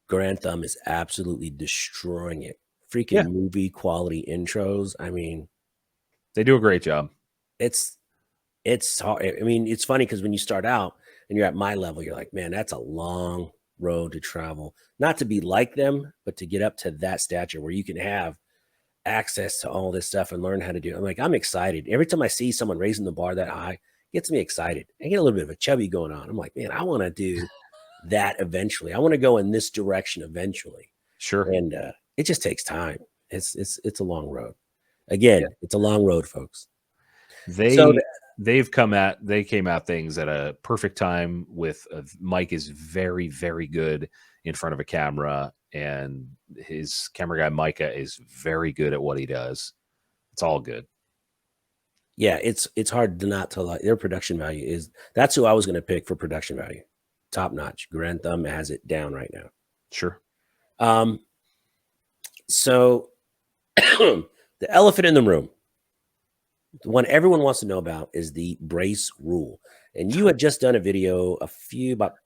Grand Thumb is absolutely destroying it. Yeah, Freaking movie quality intros. I mean, they do a great job. it's hard. I mean, it's funny because when you start out and you're at my level, you're like, man, that's a long road to travel. Not to be like them, but to get up to that stature where you can have access to all this stuff and learn how to do it. I'm like, I'm excited. Every time I see someone raising the bar that high, it gets me excited. I get a little bit of a chubby going on. I'm like, man, I want to do that eventually. I want to go in this direction eventually. Sure. And it just takes time. It's a long road. Again, Yeah. it's a long road, folks. So They came out things at a perfect time with Mike is very good in front of a camera, and his camera guy Micah is very good at what he does. It's all good. yeah, it's hard to not to like their production value is that's who I was going to pick for production value. Top notch. Grand Thumb has it down right now. Sure. So the elephant in the room, the one everyone wants to know about is the brace rule. And you had just done a video about,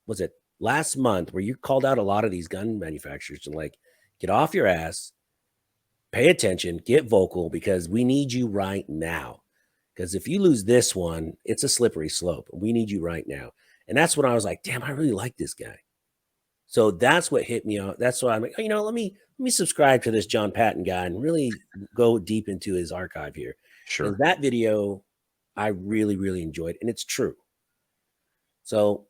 was it last month, where you called out a lot of these gun manufacturers and like, get off your ass, pay attention, get vocal, because we need you right now. Because if you lose this one, it's a slippery slope. We need you right now. And that's when I was like, damn, I really like this guy. So that's what hit me out. That's why I'm like, oh, you know, let me subscribe to this John Patton guy and really go deep into his archive here. Sure. And that video, I really enjoyed, and it's true. So,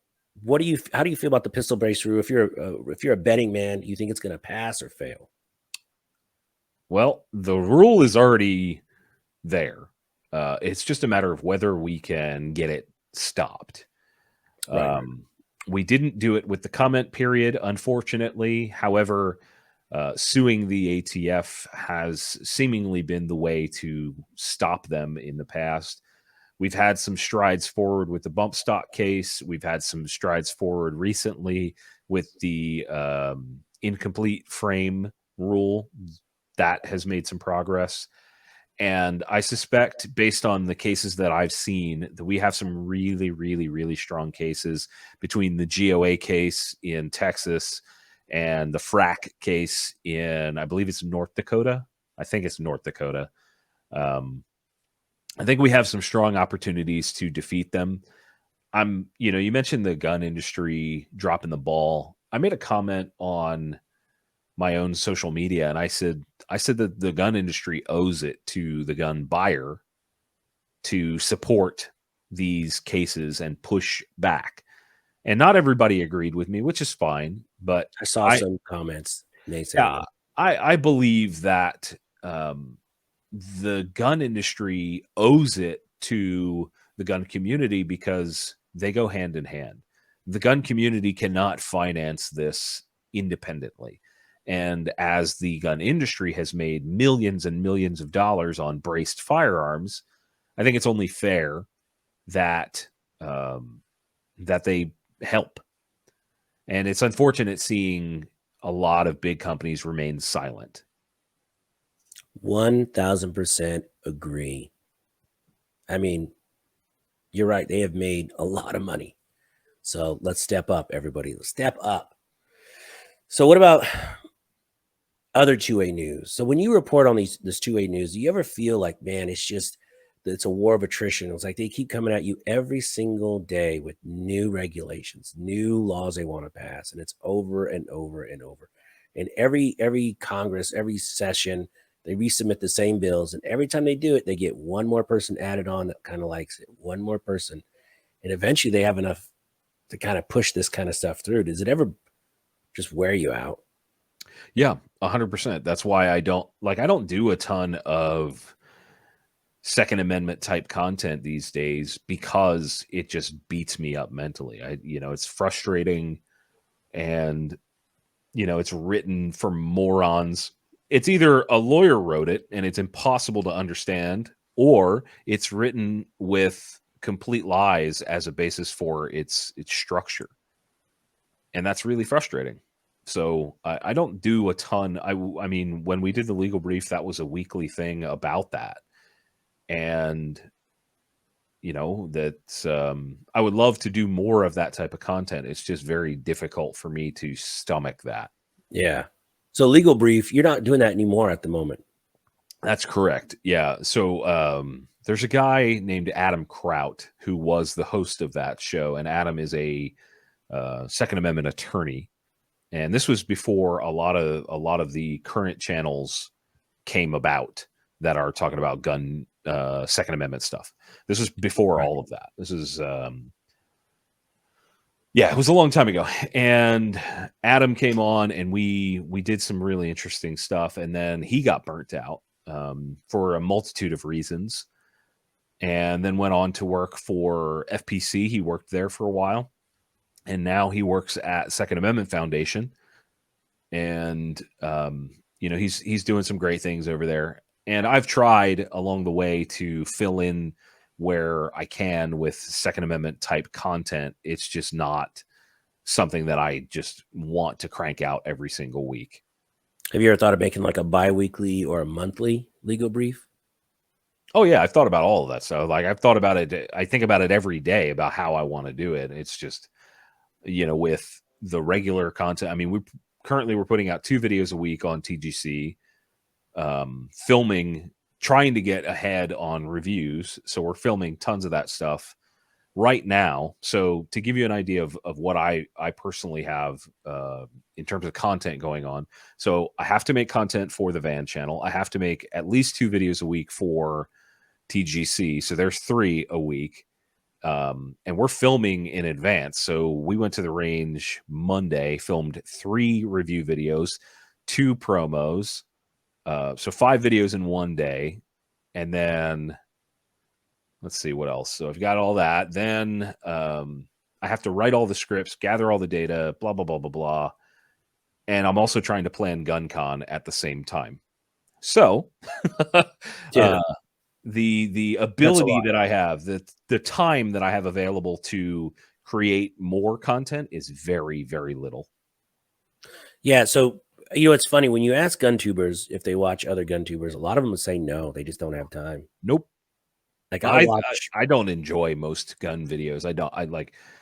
how do you feel about the pistol brace rule? If you're a betting man, do you think it's going to pass or fail? Well, the rule is already there. It's just a matter of whether we can get it stopped. Right. We didn't do it with the comment period, unfortunately. However, suing the ATF has seemingly been the way to stop them in the past. We've had some strides forward with the bump stock case. We've had some strides forward recently with the incomplete frame rule. That has made some progress. And I suspect, based on the cases that I've seen, that we have some really strong cases between the GOA case in Texas and the FRAC case in, I believe it's North Dakota. I think it's North Dakota. I think we have some strong opportunities to defeat them. You mentioned the gun industry dropping the ball. I made a comment on my own social media, and I said that the gun industry owes it to the gun buyer to support these cases and push back. And not everybody agreed with me, which is fine. But I saw some comments naysaying it. I believe that the gun industry owes it to the gun community because they go hand in hand. The gun community cannot finance this independently. And as the gun industry has made millions and millions of dollars on braced firearms, I think it's only fair that that they help. And it's unfortunate seeing a lot of big companies remain silent. 1000% agree. I mean, you're right. They have made a lot of money. So let's step up, everybody. Let's step up. So what about other two-way news? So when you report on this two-way news, do you ever feel like, man, it's a war of attrition? It's like they keep coming at you every single day with new regulations, new laws they want to pass, and it's over and over and over. And every Congress, every session, they resubmit the same bills, and every time they do it, they get one more person added on that kind of likes it, one more person, and eventually they have enough to kind of push this kind of stuff through. Does it ever just wear you out? Yeah, 100%. That's why I don't do a ton of Second Amendment type content these days, because it just beats me up mentally. It's frustrating, and it's written for morons. It's either a lawyer wrote it and it's impossible to understand, or it's written with complete lies as a basis for its structure. And that's really frustrating. So I don't do a ton. I mean, when we did the legal brief, that was a weekly thing about that. And I would love to do more of that type of content. It's just very difficult for me to stomach that. Yeah. So legal brief, you're not doing that anymore at the moment. That's correct. Yeah. So there's a guy named Adam Kraut who was the host of that show, and Adam is a Second Amendment attorney. And this was before a lot of the current channels came about that are talking about gun Second Amendment stuff. This was before all of that. This is it was a long time ago. And Adam came on, and we did some really interesting stuff. And then he got burnt out for a multitude of reasons, and then went on to work for FPC. He worked there for a while, and now he works at Second Amendment Foundation. And he's doing some great things over there. And I've tried along the way to fill in where I can with Second Amendment type content. It's just not something that I just want to crank out every single week. Have you ever thought of making like a bi-weekly or a monthly legal brief? Oh yeah, I've thought about all of that stuff. Like I've thought about it. I think about it every day about how I want to do it. It's just, with the regular content. I mean, we're putting out 2 videos a week on TGC, filming, trying to get ahead on reviews. So we're filming tons of that stuff right now. So to give you an idea of what I personally have in terms of content going on. So I have to make content for the van channel. I have to make at least 2 videos a week for TGC. So there's 3 a week. And we're filming in advance. So we went to the range Monday, filmed 3 review videos, 2 promos. So 5 videos in one day. And then let's see what else. So I've got all that. Then I have to write all the scripts, gather all the data, blah, blah, blah, blah, blah. And I'm also trying to plan GunCon at the same time. So the ability that I have, the time that I have available to create more content is very, very little. Yeah. So, it's funny when you ask gun tubers if they watch other gun tubers, a lot of them will say no, they just don't have time. Nope. Like I don't enjoy most gun videos.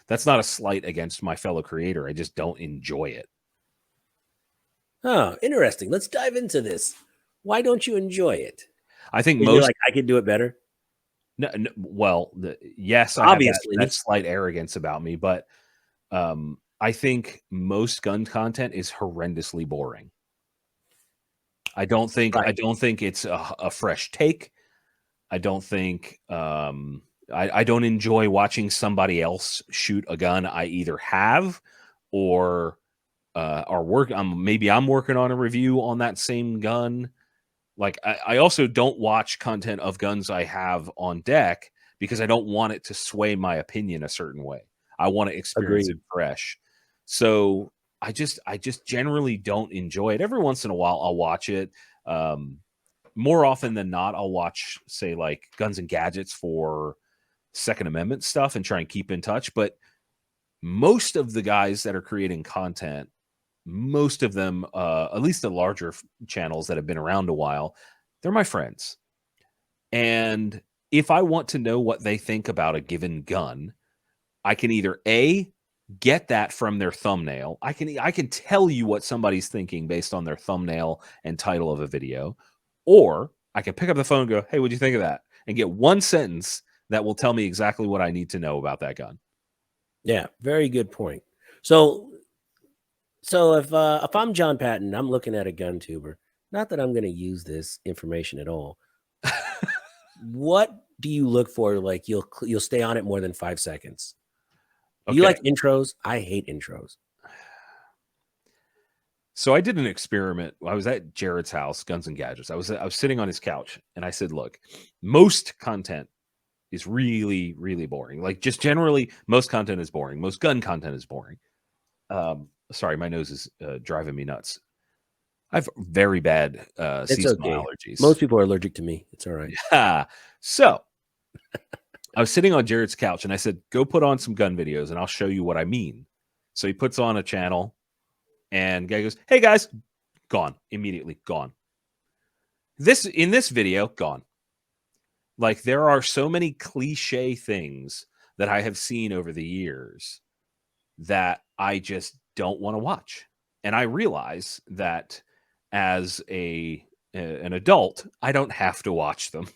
That's not a slight against my fellow creator. I just don't enjoy it. Oh, interesting. Let's dive into this. Why don't you enjoy it? I think You're like, I could do it better. No, well, yes, Obviously. I have that slight arrogance about me, but I think most gun content is horrendously boring. I don't think it's a fresh take. I don't think I don't enjoy watching somebody else shoot a gun I either have or are working. Maybe I'm working on a review on that same gun. Like I also don't watch content of guns I have on deck because I don't want it to sway my opinion a certain way. I want to experience it fresh. So I just generally don't enjoy it. Every once in a while I'll watch it. More often than not, I'll watch, say, like Guns and Gadgets for Second Amendment stuff and try and keep in touch. But most of the guys that are creating content, most of them, at least the larger channels that have been around a while, they're my friends. And if I want to know what they think about a given gun, I can either A, get that from their thumbnail. I can tell you what somebody's thinking based on their thumbnail and title of a video, or I can pick up the phone and go, "Hey, what'd you think of that?" and get one sentence that will tell me exactly what I need to know about that gun. Yeah, very good point. So if I'm John Patton, I'm looking at a gun tuber. Not that I'm going to use this information at all. What do you look for? Like you'll stay on it more than 5 seconds. Do you Okay. like intros? I hate intros. So I did an experiment. I was at Jared's house, Guns and Gadgets. I was sitting on his couch and I said, "Look, most content is really, really boring. Like just generally, most content is boring. Most gun content is boring." Sorry, my nose is driving me nuts. I have very bad It's seasonal okay. allergies. Most people are allergic to me. It's all right. Yeah. So I was sitting on Jared's couch and I said, "Go put on some gun videos and I'll show you what I mean." So he puts on a channel and guy goes, "Hey guys," gone immediately, gone. In this video, gone. Like there are so many cliche things that I have seen over the years that I just don't want to watch. And I realize that as an adult, I don't have to watch them.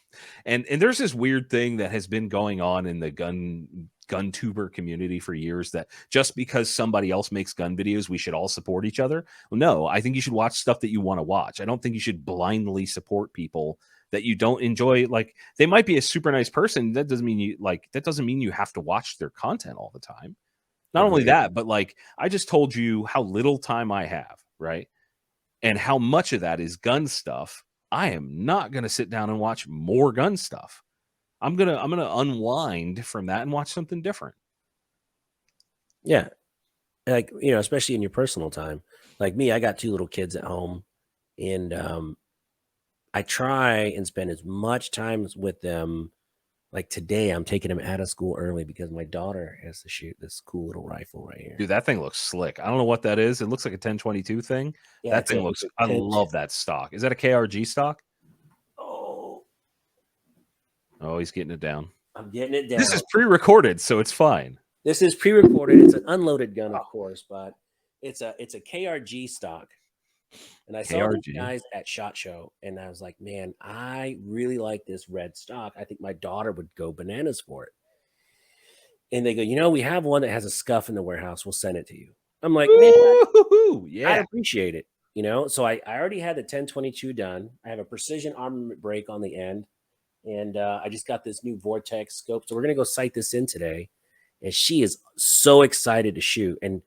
And there's this weird thing that has been going on in the gun tuber community for years, that just because somebody else makes gun videos, we should all support each other. Well, no, I think you should watch stuff that you want to watch. I don't think you should blindly support people that you don't enjoy. Like they might be a super nice person. That doesn't mean you have to watch their content all the time. Not only Agreed. that, but like I just told you how little time I have, right? And how much of that is gun stuff. I am not going to sit down and watch more gun stuff. I'm going to unwind from that and watch something different. Yeah. Like, especially in your personal time. Like me, I got 2 little kids at home, and I try and spend as much time with them. Like today, I'm taking them out of school early because my daughter has to shoot this cool little rifle right here. Dude, that thing looks slick. I don't know what that is. It looks like a 1022 thing. Yeah, That thing looks, I love that stock. Is that a KRG stock? Oh, Oh, he's getting it down. I'm getting it down. This is pre-recorded, so it's fine. This is pre-recorded. It's an unloaded gun, of course, but it's a KRG stock. And I saw these KRG. guys at SHOT Show, and I was like, man, I really like this red stock. I think my daughter would go bananas for it. And they go, we have one that has a scuff in the warehouse. We'll send it to you. I'm like, man, Yeah. I'd appreciate it. So I already had the 1022 done. I have a precision armament brake on the end. And I just got this new Vortex scope. So we're going to go sight this in today. And she is so excited to shoot. And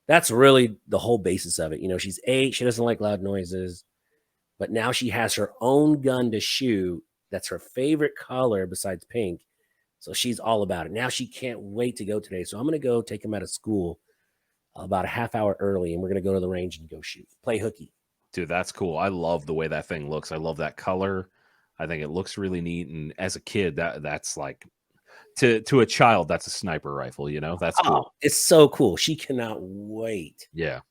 that's really the whole basis of it. She's 8. She doesn't like loud noises. But now she has her own gun to shoot. That's her favorite color besides pink. So she's all about it. Now she can't wait to go today. So I'm going to go take him out of school about a half hour early. And we're going to go to the range and go shoot. Play hooky. Dude, that's cool. I love the way that thing looks. I love that color. I think it looks really neat. And as a kid, that's like, to a child, that's a sniper rifle, That's cool. It's so cool. She cannot wait. Yeah.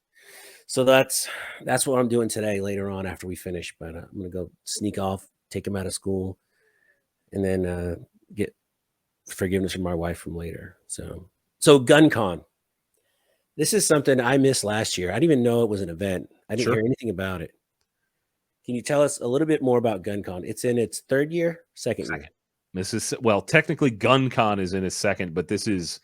So that's what I'm doing today later on after we finish. But I'm going to go sneak off, take him out of school, and then get forgiveness from my wife from later. So GunCon. This is something I missed last year. I didn't even know it was an event. I didn't hear anything about it. Can you tell us a little bit more about GunCon? It's in its 3rd year, second year. This is, well, technically GunCon is in its 2nd, but this is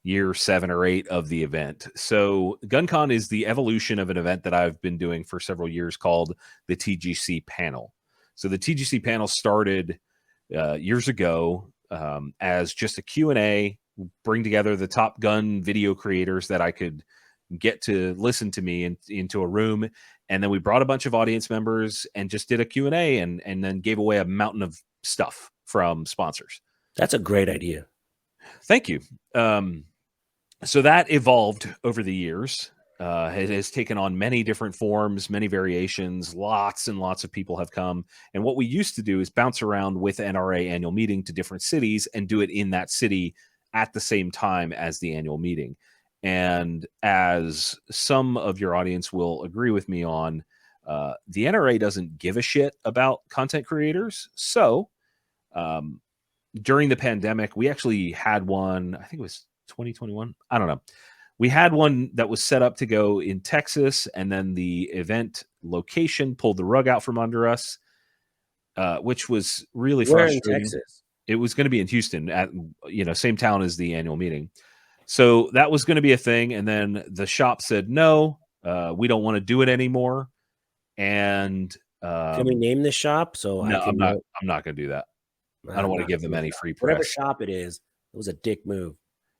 year 7 or 8 of the event. So GunCon is the evolution of an event that I've been doing for several years called the TGC panel. So the TGC panel started years ago as just a Q&A, bring together the top gun video creators that I could get to listen to me into a room. And then we brought a bunch of audience members and just did a Q&A and then gave away a mountain of stuff from sponsors. That's a great idea. Thank you. So that evolved over the years. It has taken on many different forms, many variations. Lots and lots of people have come. And what we used to do is bounce around with NRA annual meeting to different cities and do it in that city at the same time as the annual meeting. And as some of your audience will agree with me on, the NRA doesn't give a shit about content creators. So during the pandemic, we actually had one, I think it was 2021. I don't know. We had one that was set up to go in Texas, and then the event location pulled the rug out from under us, which was really Where in frustrating. Texas? It was going to be in Houston at, same town as the annual meeting. So that was going to be a thing. And then the shop said, no, we don't want to do it anymore. And Can we name the shop so I no, can I'm not going to do that. I don't want to give them any free press. Whatever shop it was a dick move.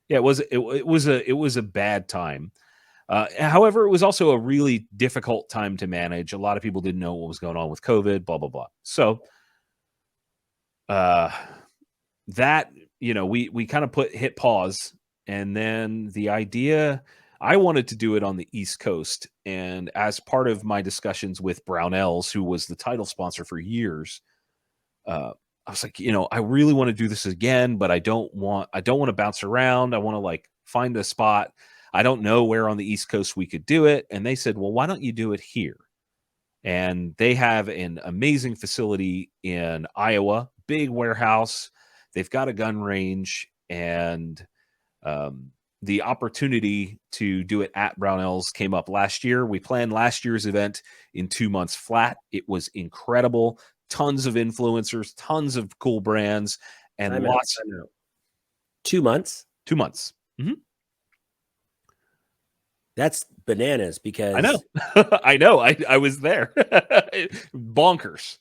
Yeah, it was a bad time. However, it was also a really difficult time to manage. A lot of people didn't know what was going on with COVID, blah, blah, blah. So that, we kind of hit pause. And then the idea, I wanted to do it on the East Coast. And as part of my discussions with Brownells, who was the title sponsor for years, I was like, I really want to do this again, but I don't want to bounce around. I want to like find a spot. I don't know where on the East Coast we could do it. And they said, well, why don't you do it here? And they have an amazing facility in Iowa, big warehouse. They've got a gun range, and the opportunity to do it at Brownells came up last year. We planned last year's event in 2 months flat. It was incredible. Tons of influencers, tons of cool brands, and lots. 2 months? 2 months. Mm-hmm. That's bananas because I know. I know. I was there. Bonkers.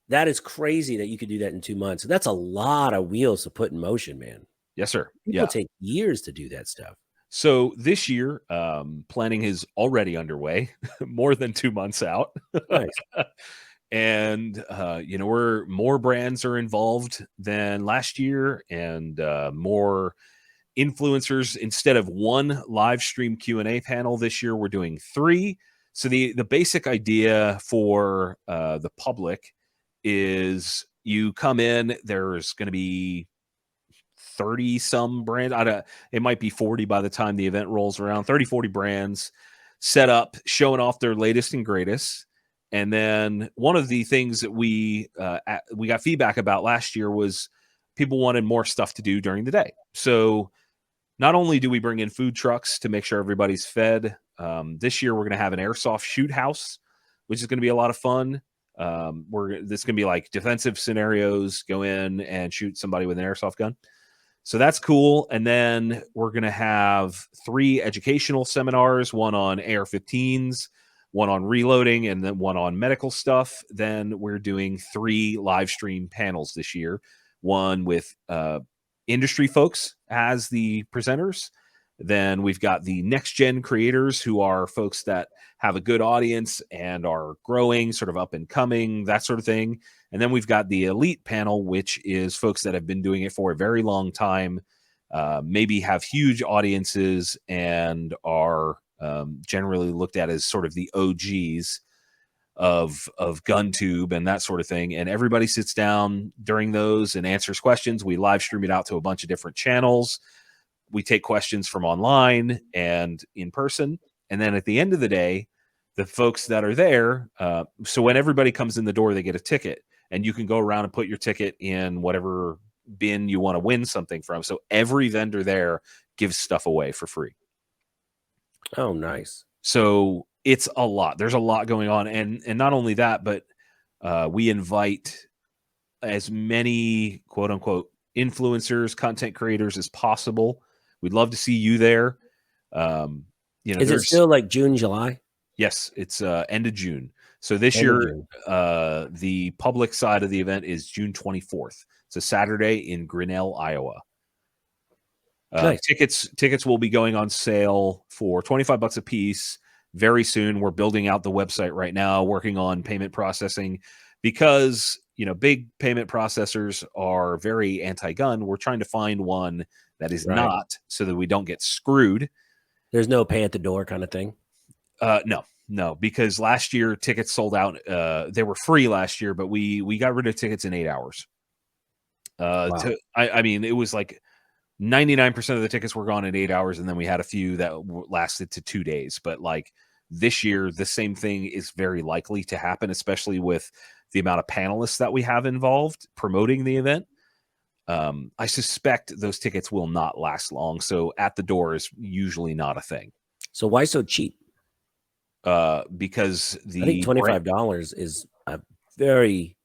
That is crazy that you could do that in 2 months. That's a lot of wheels to put in motion, man. Yes, sir. People take years to do that stuff. So this year, planning is already underway, more than 2 months out. Nice. And, more brands are involved than last year, and more influencers. Instead of one live stream Q&A panel this year, we're doing 3. So the basic idea for the public is you come in, there's going to be 30 some brands. It might be 40 by the time the event rolls around. 30, 40 brands set up, showing off their latest and greatest. And then one of the things that we got feedback about last year was people wanted more stuff to do during the day. So not only do we bring in food trucks to make sure everybody's fed, this year we're going to have an airsoft shoot house, which is going to be a lot of fun. This is going to be like defensive scenarios, go in and shoot somebody with an airsoft gun. So that's cool. And then we're going to have 3 educational seminars, one on AR-15s, one on reloading, and then one on medical stuff. Then we're doing 3 live stream panels this year, one with industry folks as the presenters. Then we've got the next gen creators, who are folks that have a good audience and are growing, sort of up and coming, that sort of thing. And then we've got the elite panel, which is folks that have been doing it for a very long time, maybe have huge audiences, and are generally looked at as sort of the OGs of GunTube and that sort of thing. And everybody sits down during those and answers questions. We live stream it out to a bunch of different channels. We take questions from online and in person. And then at the end of the day, the folks that are there, so when everybody comes in the door, they get a ticket, and you can go around and put your ticket in whatever bin you want to win something from. So every vendor there gives stuff away for free. Oh, nice. So it's a lot. There's a lot going on. And not only that, but we invite as many quote unquote influencers, content creators as possible. We'd love to see you there. Is it still like June, July? Yes, it's end of June. So this year, the public side of the event is June 24th. It's a Saturday in Grinnell, Iowa. Nice. Tickets will be going on sale for $25 a piece very soon. We're building out the website right now, working on payment processing, because big payment processors are very anti-gun. We're trying to find one that is not, so that we don't get screwed. There's no pay at the door kind of thing. No, because last year tickets sold out. They were free last year, but we got rid of tickets in 8 hours. Wow. I mean, it was like 99% of the tickets were gone in 8 hours, and then we had a few that lasted to 2 days. But like this year, the same thing is very likely to happen, especially with the amount of panelists that we have involved promoting the event. I suspect those tickets will not last long. So at the door is usually not a thing. So why so cheap? Because I think $25 is a very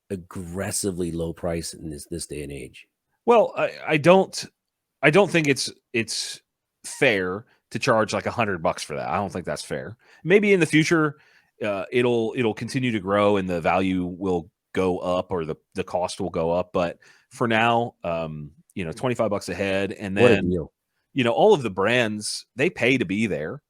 aggressively low price in this day and age. Well, I don't think it's fair to charge like $100 for that. I don't think that's fair. Maybe in the future, it'll continue to grow and the value will go up or the cost will go up. But for now, $25 a head, and What a then deal. all of the brands, they pay to be there.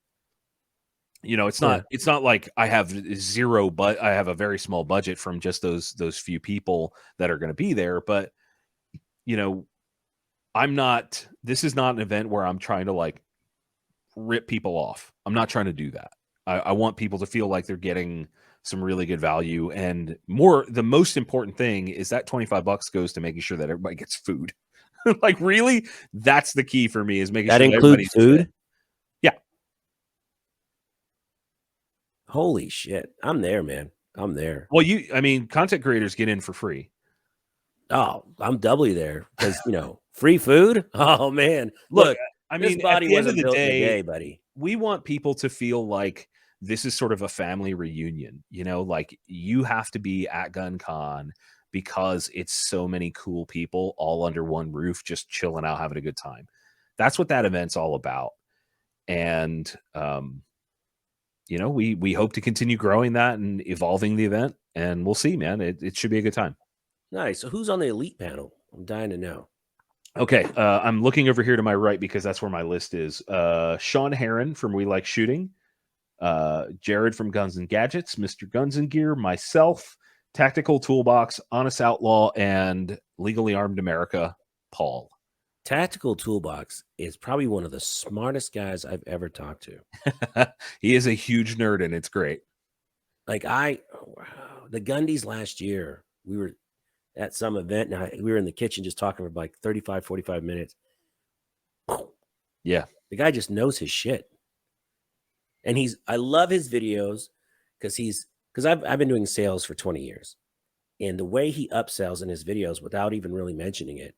It's not like I have zero, but I have a very small budget from just those few people that are going to be there. But this is not an event where I'm trying to like rip people off. I'm not trying to do that. I want people to feel like they're getting some really good value, and the most important thing is that $25 goes to making sure that everybody gets food. Like really, that's the key for me, is making that sure includes food. Fed. Yeah. Holy shit. I'm there, man. I'm there. Well, content creators get in for free. Oh, I'm doubly there because, free food. Oh man. Look, this body at the end wasn't of the built in a day, day, buddy. We want people to feel like this is sort of a family reunion, like you have to be at GunCon because it's so many cool people all under one roof, just chilling out, having a good time. That's what that event's all about. And, we hope to continue growing that and evolving the event, and we'll see, man. It should be a good time. Nice. So who's on the elite panel? I'm dying to know. Okay. I'm looking over here to my right because that's where my list is. Sean Heron from We Like Shooting, Jared from Guns and Gadgets, Mr. Guns and Gear, myself, Tactical Toolbox, Honest Outlaw, and Legally Armed America, Paul. Tactical Toolbox is probably one of the smartest guys I've ever talked to. He is a huge nerd, and it's great. Like the Gundies last year, we were at some event, and we were in the kitchen just talking for like 35, 45 minutes. Yeah. The guy just knows his shit. And I love his videos because I've been doing sales for 20 years. And the way he upsells in his videos without even really mentioning it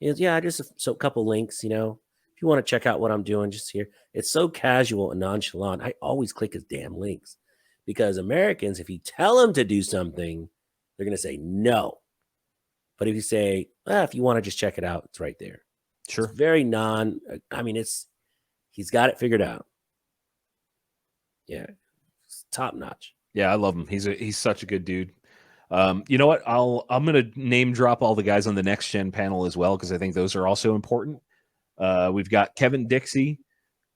is, just a couple links, if you want to check out what I'm doing, just here. It's so casual and nonchalant. I always click his damn links because Americans, if you tell them to do something, they're going to say no. But if you say, if you want to just check it out, it's right there. Sure. It's very he's got it figured out. Yeah. It's top notch. Yeah, I love him. He's such a good dude. You know what? I'm going to name drop all the guys on the next gen panel as well, because I think those are also important. We've got Kevin Dixie,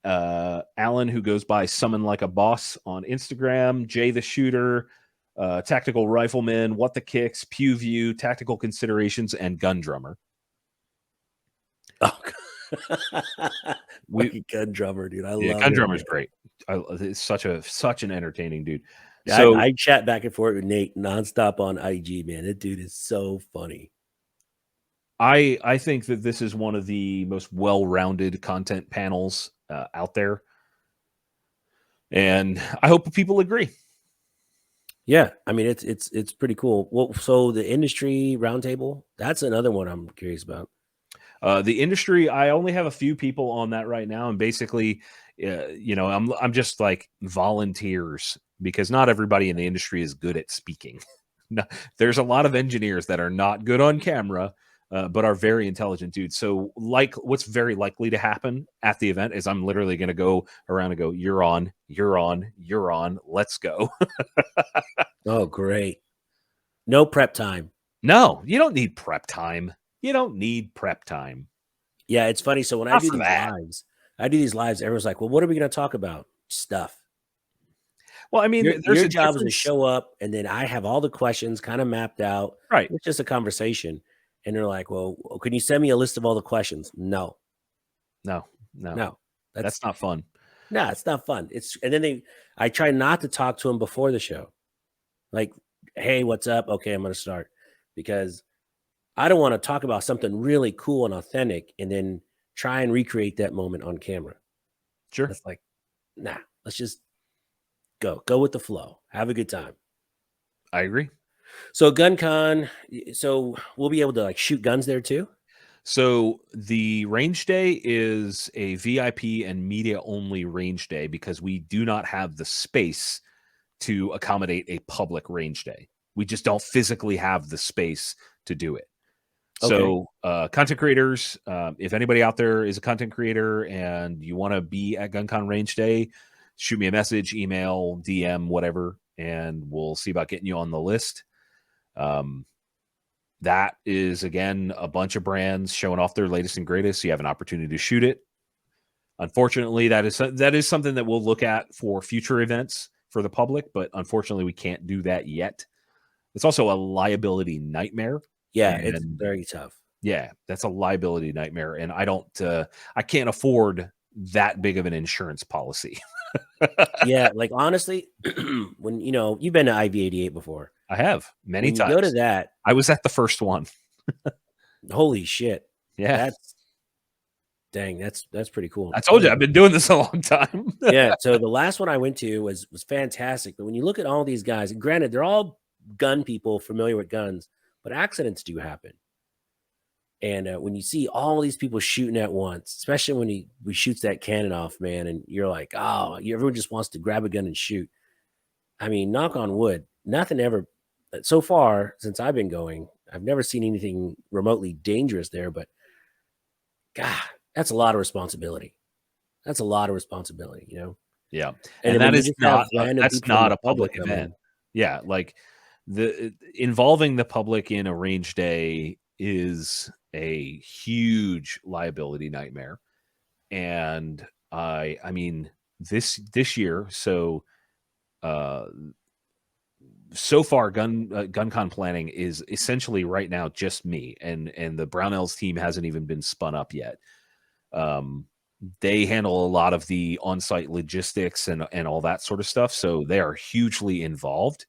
Alan, who goes by Summon Like a Boss on Instagram, Jay the Shooter, Tactical Rifleman, What the Kicks, Pew View, Tactical Considerations, and Gun Drummer. Oh, Gun Drummer, dude. I love Gun Drummer's great. It's such an entertaining dude. Yeah, so I chat back and forth with Nate nonstop on IG, man. That dude is so funny. I think that this is one of the most well-rounded content panels out there, and I hope people agree. Yeah, it's pretty cool. Well, so the industry roundtable, that's another one I'm curious about. The industry, I only have a few people on that right now, and basically, I'm just like volunteers, because not everybody in the industry is good at speaking. There's a lot of engineers that are not good on camera, but are very intelligent dudes. So what's very likely to happen at the event is I'm literally going to go around and go, you're on, let's go. Oh, great. No prep time. No, you don't need prep time. Yeah, it's funny. So when I do these lives, everyone's like, well, what are we going to talk about? Stuff. Well, your job is to show up, and then I have all the questions kind of mapped out. Right. It's just a conversation. And they're like, well, can you send me a list of all the questions? No. That's not fun. No, it's not fun. And then I try not to talk to them before the show. Like, hey, what's up? Okay, I'm going to start, because I don't want to talk about something really cool and authentic and then try and recreate that moment on camera. Sure. That's like, nah, let's just go with the flow. Have a good time. I agree. So GunCon, so we'll be able to like shoot guns there too. So the range day is a VIP and media only range day because we do not have the space to accommodate a public range day. We just don't physically have the space to do it. Okay. So, content creators, if anybody out there is a content creator and you want to be at GunCon Range Day, shoot me a message, email, DM, whatever, and we'll see about getting you on the list. That is, again, a bunch of brands showing off their latest and greatest. So you have an opportunity to shoot it. Unfortunately, that is something that we'll look at for future events for the public, but unfortunately, we can't do that yet. It's also a liability nightmare. Yeah, And it's very tough. yeah, that's a liability nightmare, and I can't afford that big of an insurance policy. Yeah, like honestly, when you've been to IV-88 before. I have many When you times. go to that, I was at the first one. holy shit. Yeah, That's pretty cool. I told you I've been doing this a long time. Yeah, so the last one I went to was fantastic. But when you look at all these guys, and granted, they're all gun people familiar with guns, but accidents do happen. And when you see all these people shooting at once, especially when he shoots that cannon off, man, and you're like, oh, everyone just wants to grab a gun and shoot. I mean, knock on wood, nothing ever so far since I've been going. I've never seen anything remotely dangerous there, but God, that's a lot of responsibility. That's a lot of responsibility, Yeah, And and then when that you is just have not random that's people from not the a public come in. event. Yeah, like the involving the public in a range day is a huge liability nightmare. And I mean this year, so far GunCon planning is essentially right now just me, and the Brownells team hasn't even been spun up yet. They handle a lot of the on-site logistics and all that sort of stuff, so they are hugely involved.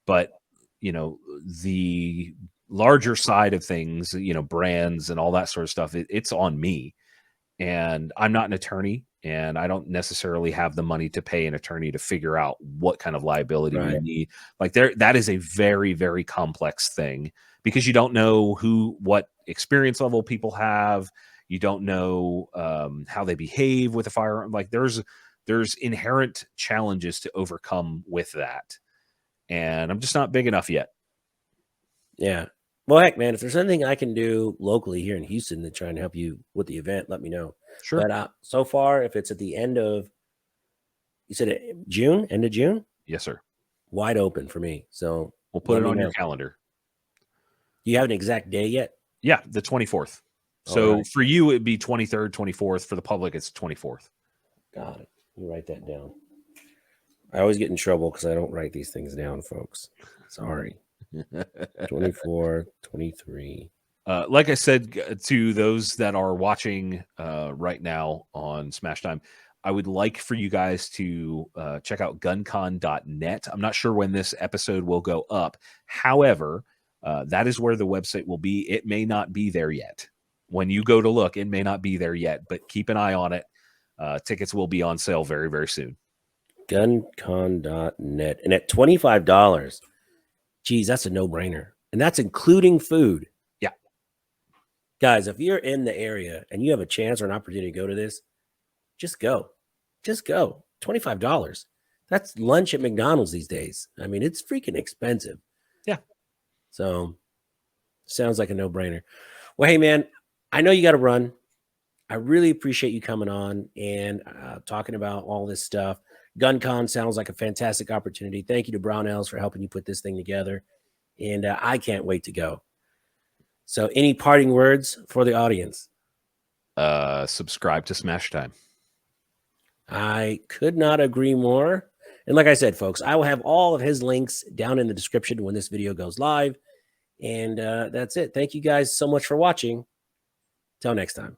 But the larger side of things, brands and all that sort of stuff, it's on me. And I'm not an attorney, and I don't necessarily have the money to pay an attorney to figure out what kind of liability we Right. need. Like that is a very, very complex thing because you don't know what experience level people have. You don't know how they behave with a firearm. Like there's inherent challenges to overcome with that. And I'm just not big enough yet. Yeah. Well, heck, man, if there's anything I can do locally here in Houston to try and help you with the event, let me know. Sure. But so far, if it's at the end of, you said end of June, Yes, sir. wide open for me. So We'll put let it me on your know. calendar. Do you have an exact day yet? Yeah, the 24th. All So right. for you, it'd be 23rd, 24th. For the public, it's 24th. Got it. You write that down. I always get in trouble because I don't write these things down, folks. Sorry. 24, 23. Like I said to those that are watching right now on Smash Time, I would like for you guys to check out guncon.net. I'm not sure when this episode will go up. However, that is where the website will be. It may not be there yet. When you go to look, it may not be there yet, but keep an eye on it. Tickets will be on sale very, very soon. Guncon.net. And at $25, geez, that's a no-brainer. And that's including food. Yeah. Guys, if you're in the area and you have a chance or an opportunity to go to this, just go. Just go. $25. That's lunch at McDonald's these days. I mean, it's freaking expensive. Yeah. So sounds like a no-brainer. Well, hey, man, I know you got to run. I really appreciate you coming on and talking about all this stuff. GunCon sounds like a fantastic opportunity. Thank you to Brownells for helping you put this thing together. And I can't wait to go. So any parting words for the audience? Subscribe to Smash Time. I could not agree more. And like I said, folks, I will have all of his links down in the description when this video goes live. And that's it. Thank you guys so much for watching. Till next time.